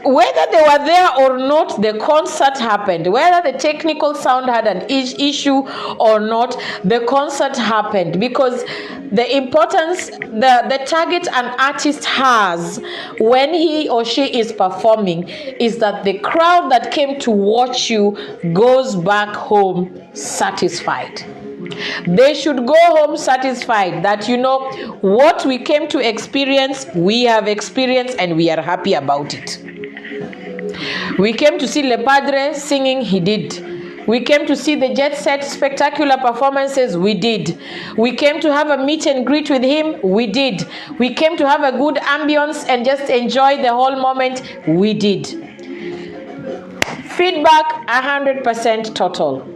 whether they were there or not, the concert happened. Whether the technical sound had an issue or not, the concert happened, because the importance the target an artist has when he or she is performing is that the crowd that came to watch you goes back home satisfied. They should go home satisfied that, what we came to experience, we have experienced and we are happy about it. We came to see Le Padre singing, he did. We came to see the Jet Set spectacular performances, we did. We came to have a meet and greet with him, we did. We came to have a good ambience and just enjoy the whole moment, we did. Feedback 100% total.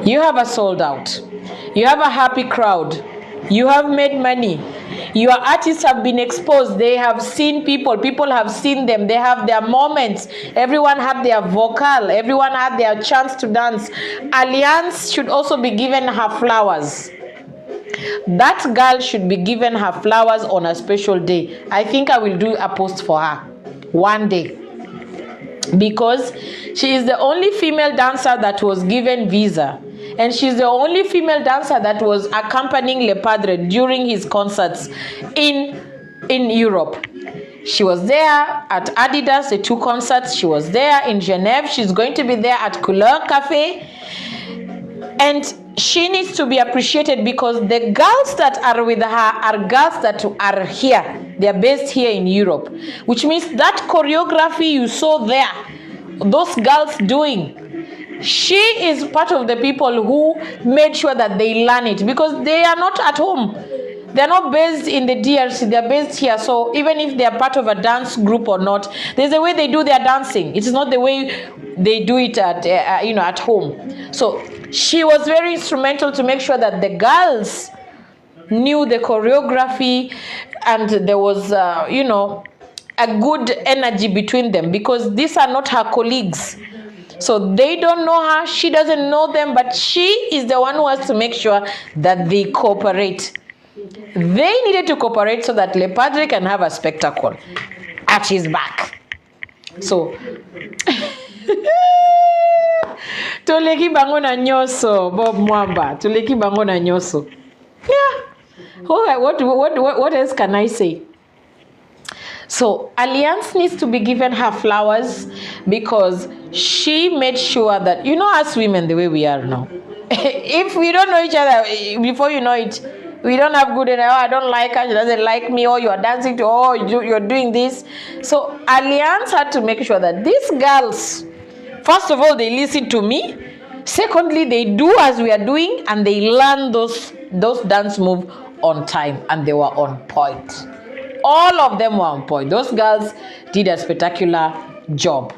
You have a sold out. You have a happy crowd. You have made money. Your artists have been exposed. They have seen people. People have seen them. They have their moments. Everyone had their vocal. Everyone had their chance to dance. Alliance should also be given her flowers. That girl should be given her flowers on a special day. I think I will do a post for her one day, because she is the only female dancer that was given visa. And she's the only female dancer that was accompanying Le Padre during his concerts in Europe. She was there at Adidas, the 2 concerts. She was there in Geneva. She's going to be there at Couleur Cafe. And she needs to be appreciated, because the girls that are with her are girls that are here. They are based here in Europe. Which means that choreography you saw there, those girls doing, she is part of the people who made sure that they learn it, because they are not at home. They're not based in the DRC, they're based here. So even if they're part of a dance group or not, there's a way they do their dancing. It's not the way they do it at home. So she was very instrumental to make sure that the girls knew the choreography, and there was, a good energy between them, because these are not her colleagues. So they don't know her, she doesn't know them, but she is the one who has to make sure that they cooperate. They needed to cooperate so that Le Padre can have a spectacle at his back. So, Tuleki bango na nyoso, Bob Mwamba. Tuleki bango na nyoso. Yeah. What else can I say? So Alliance needs to be given her flowers, because she made sure that, us women, the way we are now, if we don't know each other, before you know it, we don't have good enough. I don't like her, she doesn't like me, or you're dancing to, you're doing this. So Alliance had to make sure that these girls, first of all, they listen to me. Secondly, they do as we are doing, and they learn those dance moves on time, and they were on point. All of them were on point. Those girls did a spectacular job.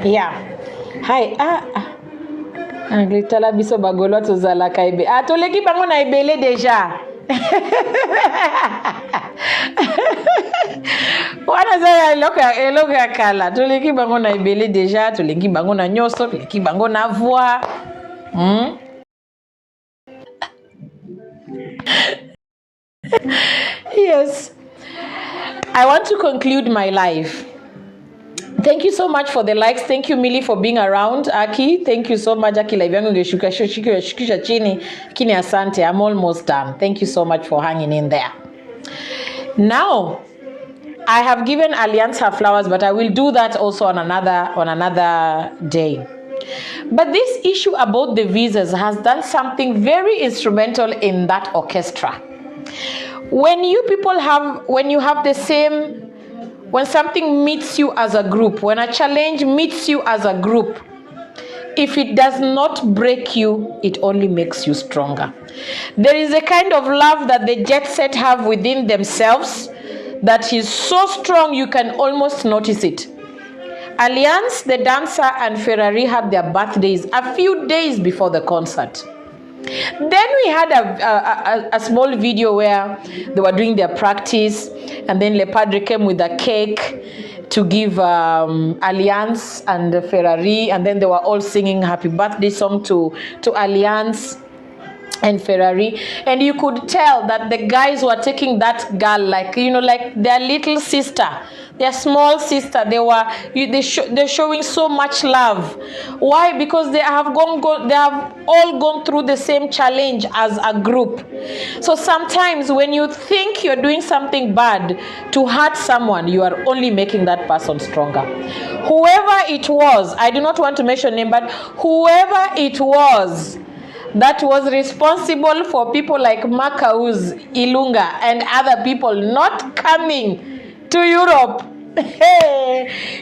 Yeah. Hi. Angritala biso bagolo tozala kaibe. Toleki bango na ebele deja. Wana za eloka kala. Toleki bango na ebele deja, toleki bango na nyoso, toleki bango na voix. Yes. I want to conclude my life. Thank you so much for the likes. Thank you, Millie, for being around. Aki, thank you so much. Aki, live yangu shukisha chini. Kini asante. I'm almost done. Thank you so much for hanging in there. Now, I have given Alliance her flowers, but I will do that also on another day. But this issue about the visas has done something very instrumental in that orchestra. When you have the same, when something meets you as a group, when a challenge meets you as a group, if it does not break you, it only makes you stronger. There is a kind of love that the jet set have within themselves that is so strong you can almost notice it. Alliance, the dancer, and Ferre had their birthdays a few days before the concert. Then we had a small video where they were doing their practice, and then Le Padre came with a cake to give Alliance and Ferre, and then they were all singing happy birthday song to Alliance and Ferre, and you could tell that the guys were taking that girl like their little sister, their small sister. They're showing so much love. Why? Because they have all gone through the same challenge as a group. So sometimes when you think you're doing something bad to hurt someone, you are only making that person stronger. Whoever it was, I do not want to mention name, but whoever it was that was responsible for people like Makauz, Ilunga, and other people not coming to Europe,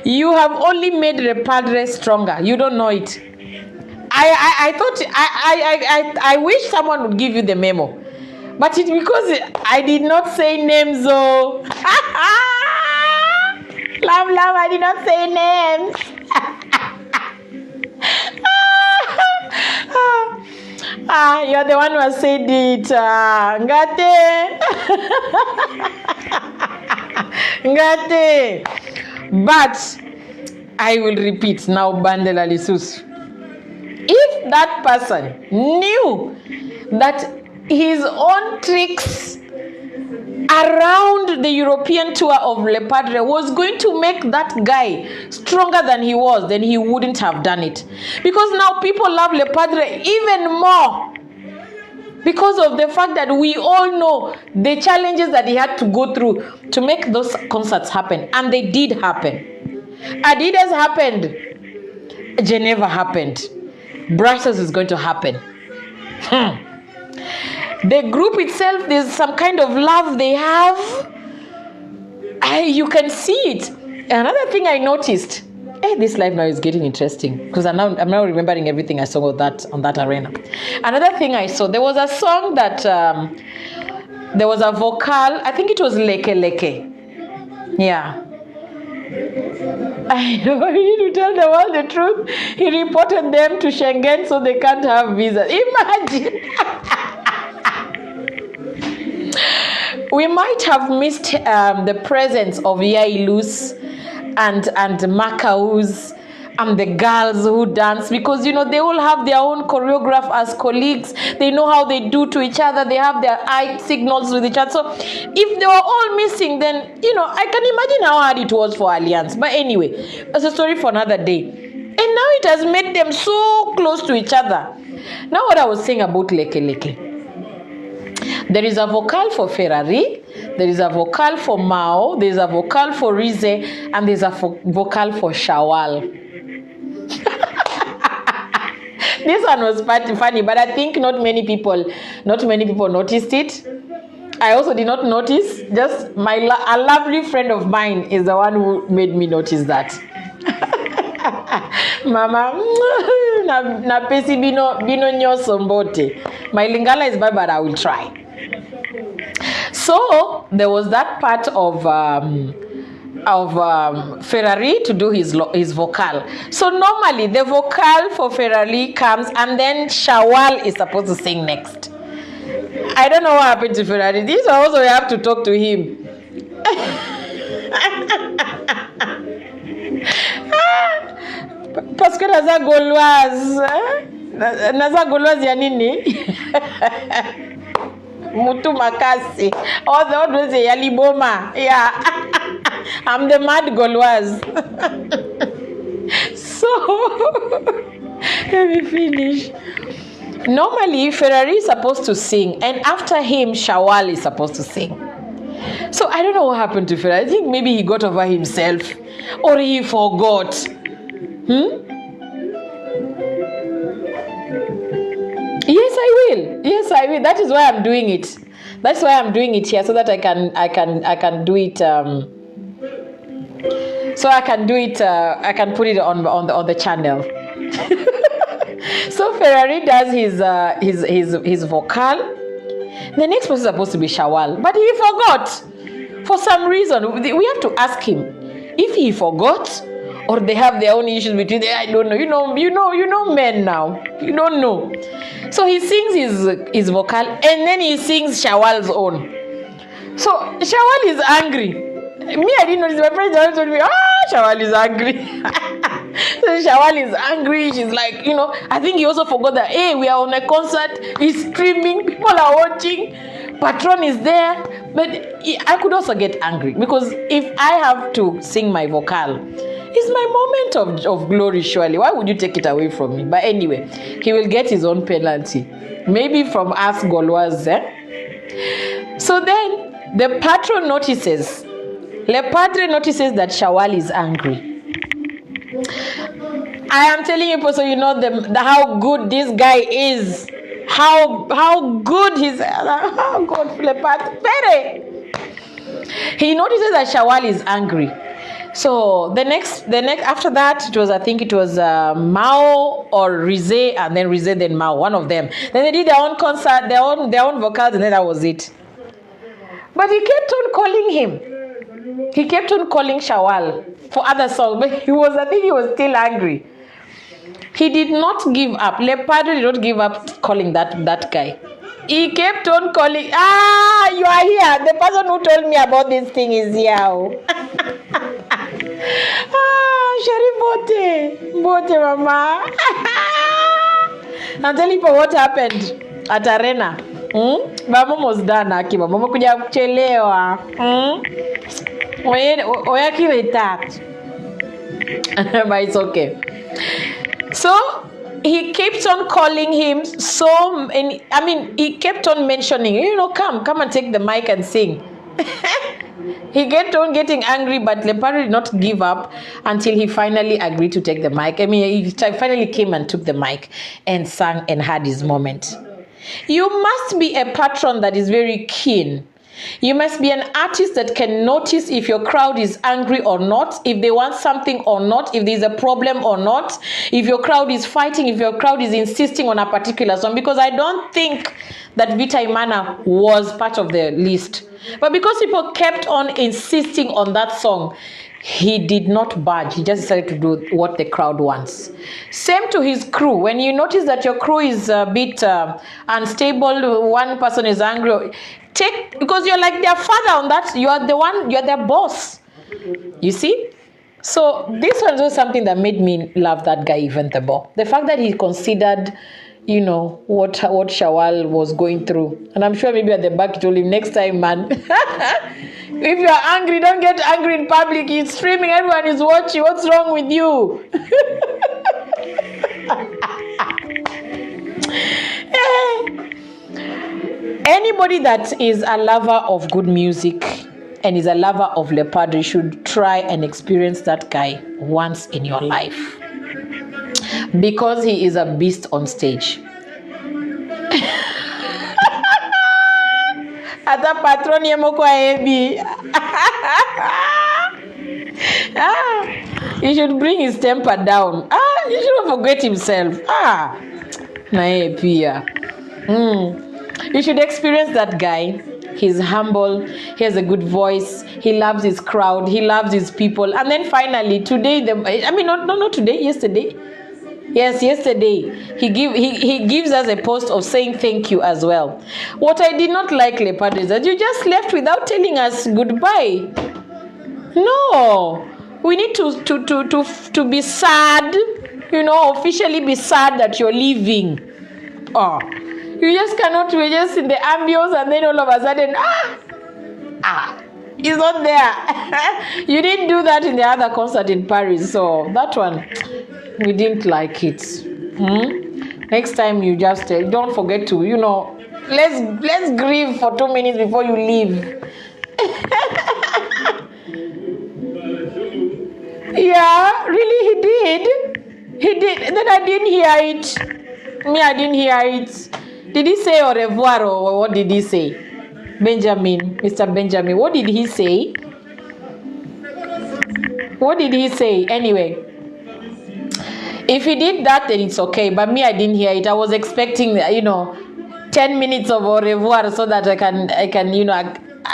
you have only made the Padre stronger. You don't know it. I wish someone would give you the memo, but it's because I did not say names. Oh, love, I did not say names. You're the one who has said it. Ngate. Ngate. But I will repeat now, Bandela Lisus. If that person knew that his own tricks around the European tour of Le Padre was going to make that guy stronger than he was, then he wouldn't have done it. Because now people love Le Padre even more because of the fact that we all know the challenges that he had to go through to make those concerts happen. And they did happen. Adidas happened. Geneva happened. Brussels is going to happen. The group itself, there's some kind of love they have. You can see it. Another thing I noticed, this life now is getting interesting because I'm now remembering everything I saw on that arena. Another thing I saw, there was a song that there was a vocal. I think it was Leke Leke. Yeah. I know, you need to tell the world the truth. He reported them to Schengen so they can't have visas. Imagine. We might have missed the presence of Yailus and Makauz and the girls who dance, because they all have their own choreograph as colleagues. They know how they do to each other. They have their eye signals with each other. So if they were all missing, then I can imagine how hard it was for Alliance. But anyway, it's a story for another day. And now it has made them so close to each other Now what I was saying about Leke Leke. There is a vocal for Ferrari, there is a vocal for Mao, there is a vocal for Rize, and there is a vocal for Shawal. This one was funny, but I think not many people noticed it. I also did not notice. Just a lovely friend of mine is the one who made me notice that. Mama, na pesi bino nyoso mbote. My Lingala is bad, but I will try. So there was that part of Ferrari to do his vocal. So normally the vocal for Ferrari comes, and then Shawal is supposed to sing next. I don't know what happened to Ferrari. This also we have to talk to him. Parce que naza Gauloise ya nini? Mutu makasi. All the others say Yaliboma. Yeah. I'm the mad Gauloise. So let me finish. Normally, Ferrari is supposed to sing, and after him, Shawal is supposed to sing. So I don't know what happened to Ferrari. I think maybe he got over himself, or he forgot. Yes, I will. Yes, I will. That is why I'm doing it. That's why I'm doing it here, so that I can do it. So I can do it. I can put it on the channel. So Ferrari does his vocal. The next person is supposed to be Shawal, but he forgot for some reason. We have to ask him if he forgot, or they have their own issues between them. I don't know. You know men now. You don't know. So he sings his vocal, and then he sings Shawal's own. So Shawal is angry. Me, I didn't notice. My friends told me, Shawal is angry. So Shawal is angry. She's like, I think he also forgot that, hey, we are on a concert. He's streaming. People are watching. Patron is there. But I could also get angry, because if I have to sing my vocal, it's my moment of glory, surely. Why would you take it away from me? But anyway, he will get his own penalty. Maybe from us Gauloise. So then the patron notices. Le Padre notices that Shawal is angry. I am telling you, so you know how good this guy is. How good how good Le Padre. Ferre. He notices that Shawal is angry. So the next after that, I think it was Mao or Rize, and then Rize, then Mao, one of them. Then they did their own concert, their own vocals, and then that was it. But he kept on calling him. He kept on calling Shawal for other songs, but I think he was still angry. He did not give up. Le Padre did not give up calling that guy. He kept on calling. You are here. The person who told me about this thing is here. Shari bote, mama. I'm telling you what happened at Arena. Mama was done. Mama kuja kuchelewa. Oya kiretat. But it's okay. So he kept on calling him. He kept on mentioning, come and take the mic and sing. He kept on getting angry, but Le Padre did not give up until he finally agreed to take the mic. He finally came and took the mic and sang and had his moment. You must be a patron that is very keen. You must be an artist that can notice if your crowd is angry or not, if they want something or not, if there's a problem or not, if your crowd is fighting, if your crowd is insisting on a particular song. Because I don't think that Vita Imana was part of the list. But because people kept on insisting on that song, he did not budge. He just decided to do what the crowd wants. Same to his crew. When you notice that your crew is a bit unstable, one person is angry, because you're like their father on that. You are their boss. You see? So this was also something that made me love that guy even the more. The fact that he considered, what Shawal was going through. And I'm sure maybe at the back he told him, next time, man, if you're angry, don't get angry in public. He's streaming, everyone is watching. What's wrong with you? Anybody that is a lover of good music and is a lover of leopard should try and experience that guy once in your life, because he is a beast on stage. Ata patron yemo kwa heavy. He should bring his temper down. He shouldn't forget himself. Nae pia. You should experience that guy. He's humble. He has a good voice. He loves his crowd. He loves his people. And then finally, today, not today, yesterday. Yes, yesterday, he gives us a post of saying thank you as well. What I did not like, Leopard, is that you just left without telling us goodbye. No, we need to be sad, officially be sad that you're leaving. You just cannot, we're just in the ambience and then all of a sudden, he's not there. You didn't do that in the other concert in Paris, so that one, we didn't like it. Next time you just don't forget to, let's grieve for 2 minutes before you leave. Yeah, really, he did. Then I didn't hear it. I didn't hear it. Did he say au revoir or what did he say? Mr. Benjamin, what did he say? What did he say? Anyway, if he did that, then it's okay. But me, I didn't hear it. I was expecting, 10 minutes of au revoir so that I can,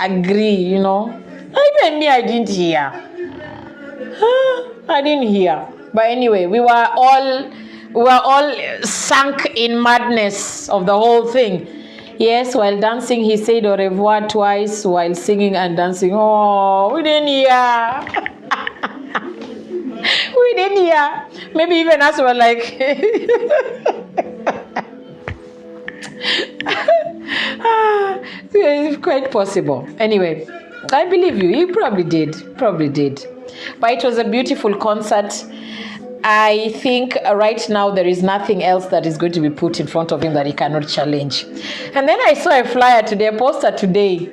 agree, Even me, I didn't hear. I didn't hear. But anyway, we were all sunk in madness of the whole thing. Yes, while dancing, he said au revoir twice while singing and dancing. Oh, we didn't hear. We didn't hear. Maybe even us were like... It's quite possible. Anyway, I believe you. You probably did. But it was a beautiful concert. I think right now there is nothing else that is going to be put in front of him that he cannot challenge. And then I saw a flyer today, a poster today.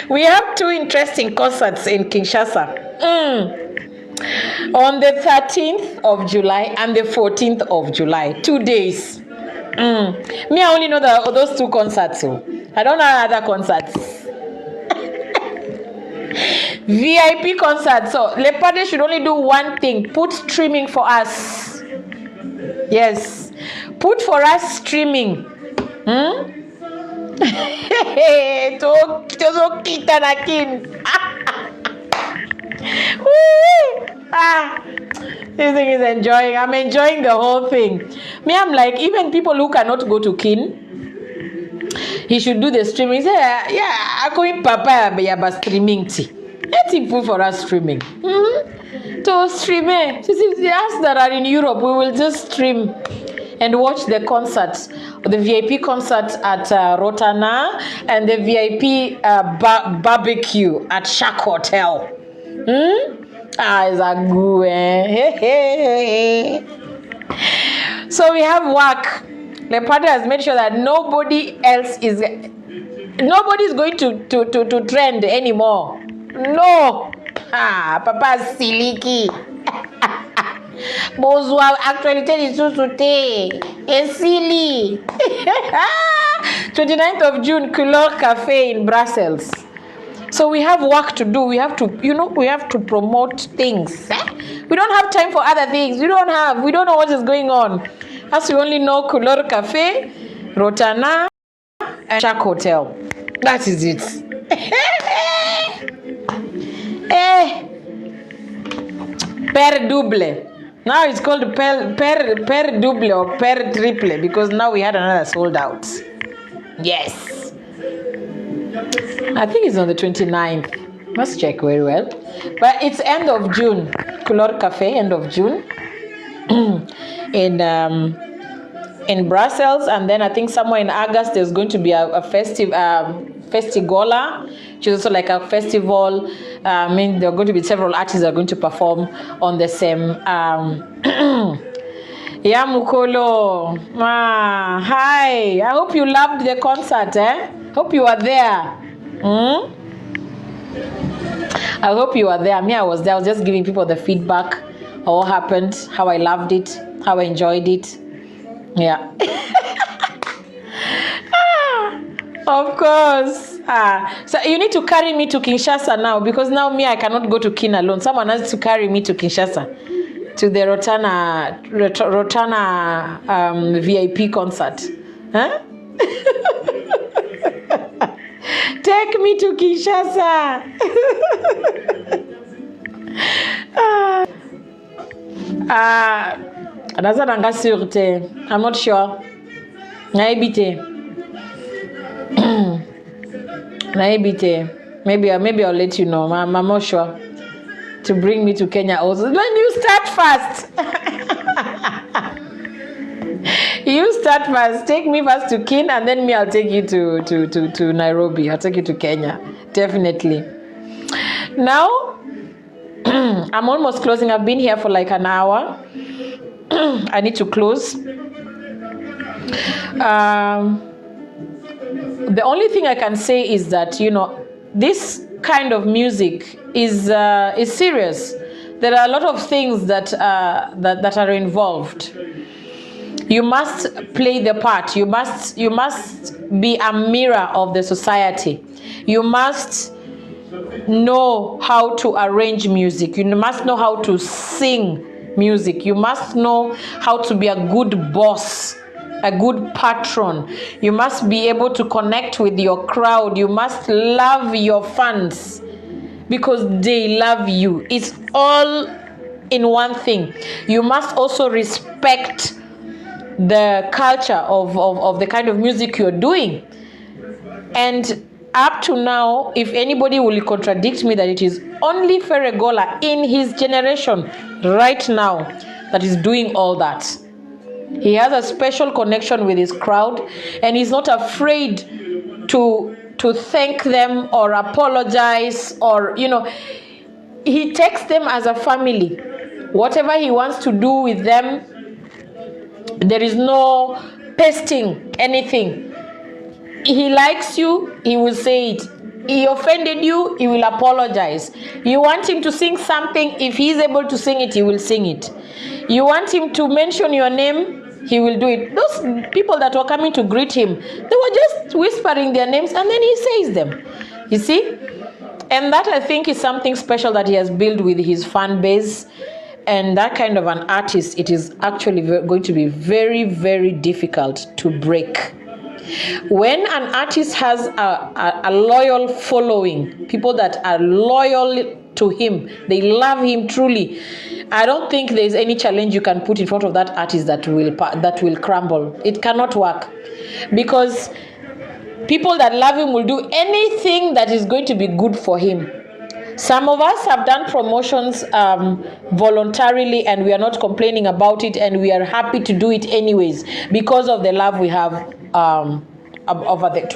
We have 2 interesting concerts in Kinshasa. On the 13th of July and the 14th of July. 2 days. Me, I only know those 2 concerts. So I don't know other concerts. VIP concert. So Leopard should only do one thing: put streaming for us. Yes, put for us streaming. This thing is enjoying. I'm enjoying the whole thing. Me, I'm like, even people who cannot go to Kin, he should do the streaming. He say, I'm going Papa Bayaba streaming tea. Let him put for us streaming. To stream. The us that are in Europe, we will just stream and watch the concerts, the VIP concert at Rotana and the VIP barbecue at Shack Hotel. It's a good. So we have work. The party has made sure that nobody is going to trend anymore. No. Papa siliki. Bozwa actualité is sous-souté. Et silly. 29th of June, Couleur Cafe in Brussels. So we have work to do. We have to, we have to promote things. We don't have time for other things. We don't know what is going on. As we only know Couleur Cafe, Rotana, and Shack Hotel. That is it. Per double. Now it's called per double or per triple because now we had another sold out. Yes. I think it's on the 29th. Must check very well. But it's end of June. Couleur Cafe, end of June. In Brussels, and then I think somewhere in August there's going to be a Gola, which is also like a festival. There are going to be several artists that are going to perform on the same Yamukolo. Hi. I hope you loved the concert, eh? Hope you were there. I hope you were there. Me, I was there. I was just giving people the feedback of what happened, how I loved it, how I enjoyed it. Yeah. Of course. So you need to carry me to Kinshasa now, because now me, I cannot go to Kin alone. Someone has to carry me to Kinshasa, to the Rotana VIP concert. Huh? Take me to Kinshasa. I'm not sure. Maybe I'll let you know. I'm not sure. To bring me to Kenya also. When you start fast. You start first. Take me first to Kin, and then me, I'll take you to Nairobi. I'll take you to Kenya. Definitely. Now, I'm almost closing. I've been here for like an hour. I need to close. The only thing I can say is that, this kind of music is serious. There are a lot of things that are involved. You must play the part. You must be a mirror of the society. You must know how to arrange music. You must know how to sing music. You must know how to be a good boss, a good patron. You must be able to connect with your crowd. You must love your fans because they love you. It's all in one thing. You must also respect the culture of the kind of music you're doing. And up to now, if anybody will contradict me that it is only Ferre Gola in his generation right now that is doing all that. He has a special connection with his crowd, and he's not afraid to thank them or apologize, or he takes them as a family. Whatever he wants to do with them, there is no pasting anything. He likes you, he will say it. He offended you, he will apologize. You want him to sing something, if he is able to sing it, he will sing it. You want him to mention your name, he will do it. Those people that were coming to greet him, they were just whispering their names, and then he says them. You see? And that, I think, is something special that he has built with his fan base. And that kind of an artist, it is actually going to be very, very difficult to break. When an artist has a loyal following, people that are loyal to him, they love him truly, I don't think there's any challenge you can put in front of that artist that will crumble. It cannot work, because people that love him will do anything that is going to be good for him. Some of us have done promotions voluntarily, and we are not complaining about it, and we are happy to do it anyways because of the love we have to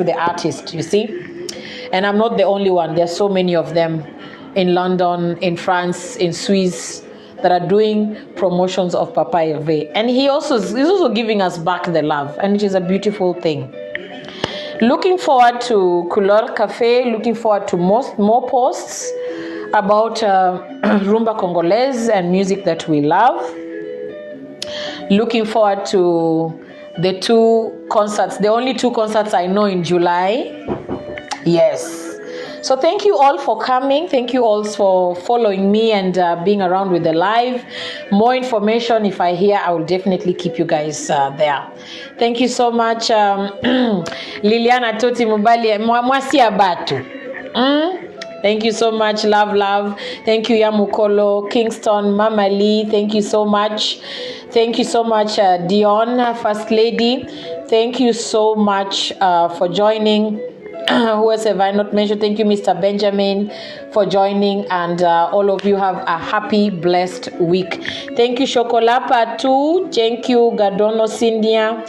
the artist, you see. And I'm not the only one. There are so many of them in London, in France, in Swiss, that are doing promotions of Papa Hervé. And he's also giving us back the love, and it is a beautiful thing. Looking forward to Couleur Cafe, looking forward to more posts about rumba Congolaise and music that we love. Looking forward to the the only two concerts I know in July. Yes. So thank you all for coming. Thank you all for following me and being around with the live. More information, if I hear, I will definitely keep you guys there. Thank you so much. Liliana Toti Mubali, Mwasi Abatu. Thank you so much. Love. Thank you, Yamukolo, Kingston, Mama Lee. Thank you so much. Thank you so much, Dion, First Lady. Thank you so much for joining. Who else have I not mentioned? Thank you, Mr. Benjamin, for joining, and all of you have a happy, blessed week. Thank you, Shokolapa too. Thank you, Gadono Cindia,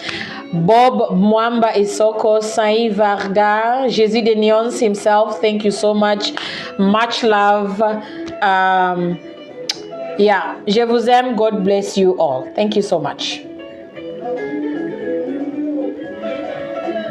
Bob Mwamba Isoko, Sai Varga, Jesus de Nyons himself. Thank you so much. Much love. Yeah, je vous aime. God bless you all. Thank you so much.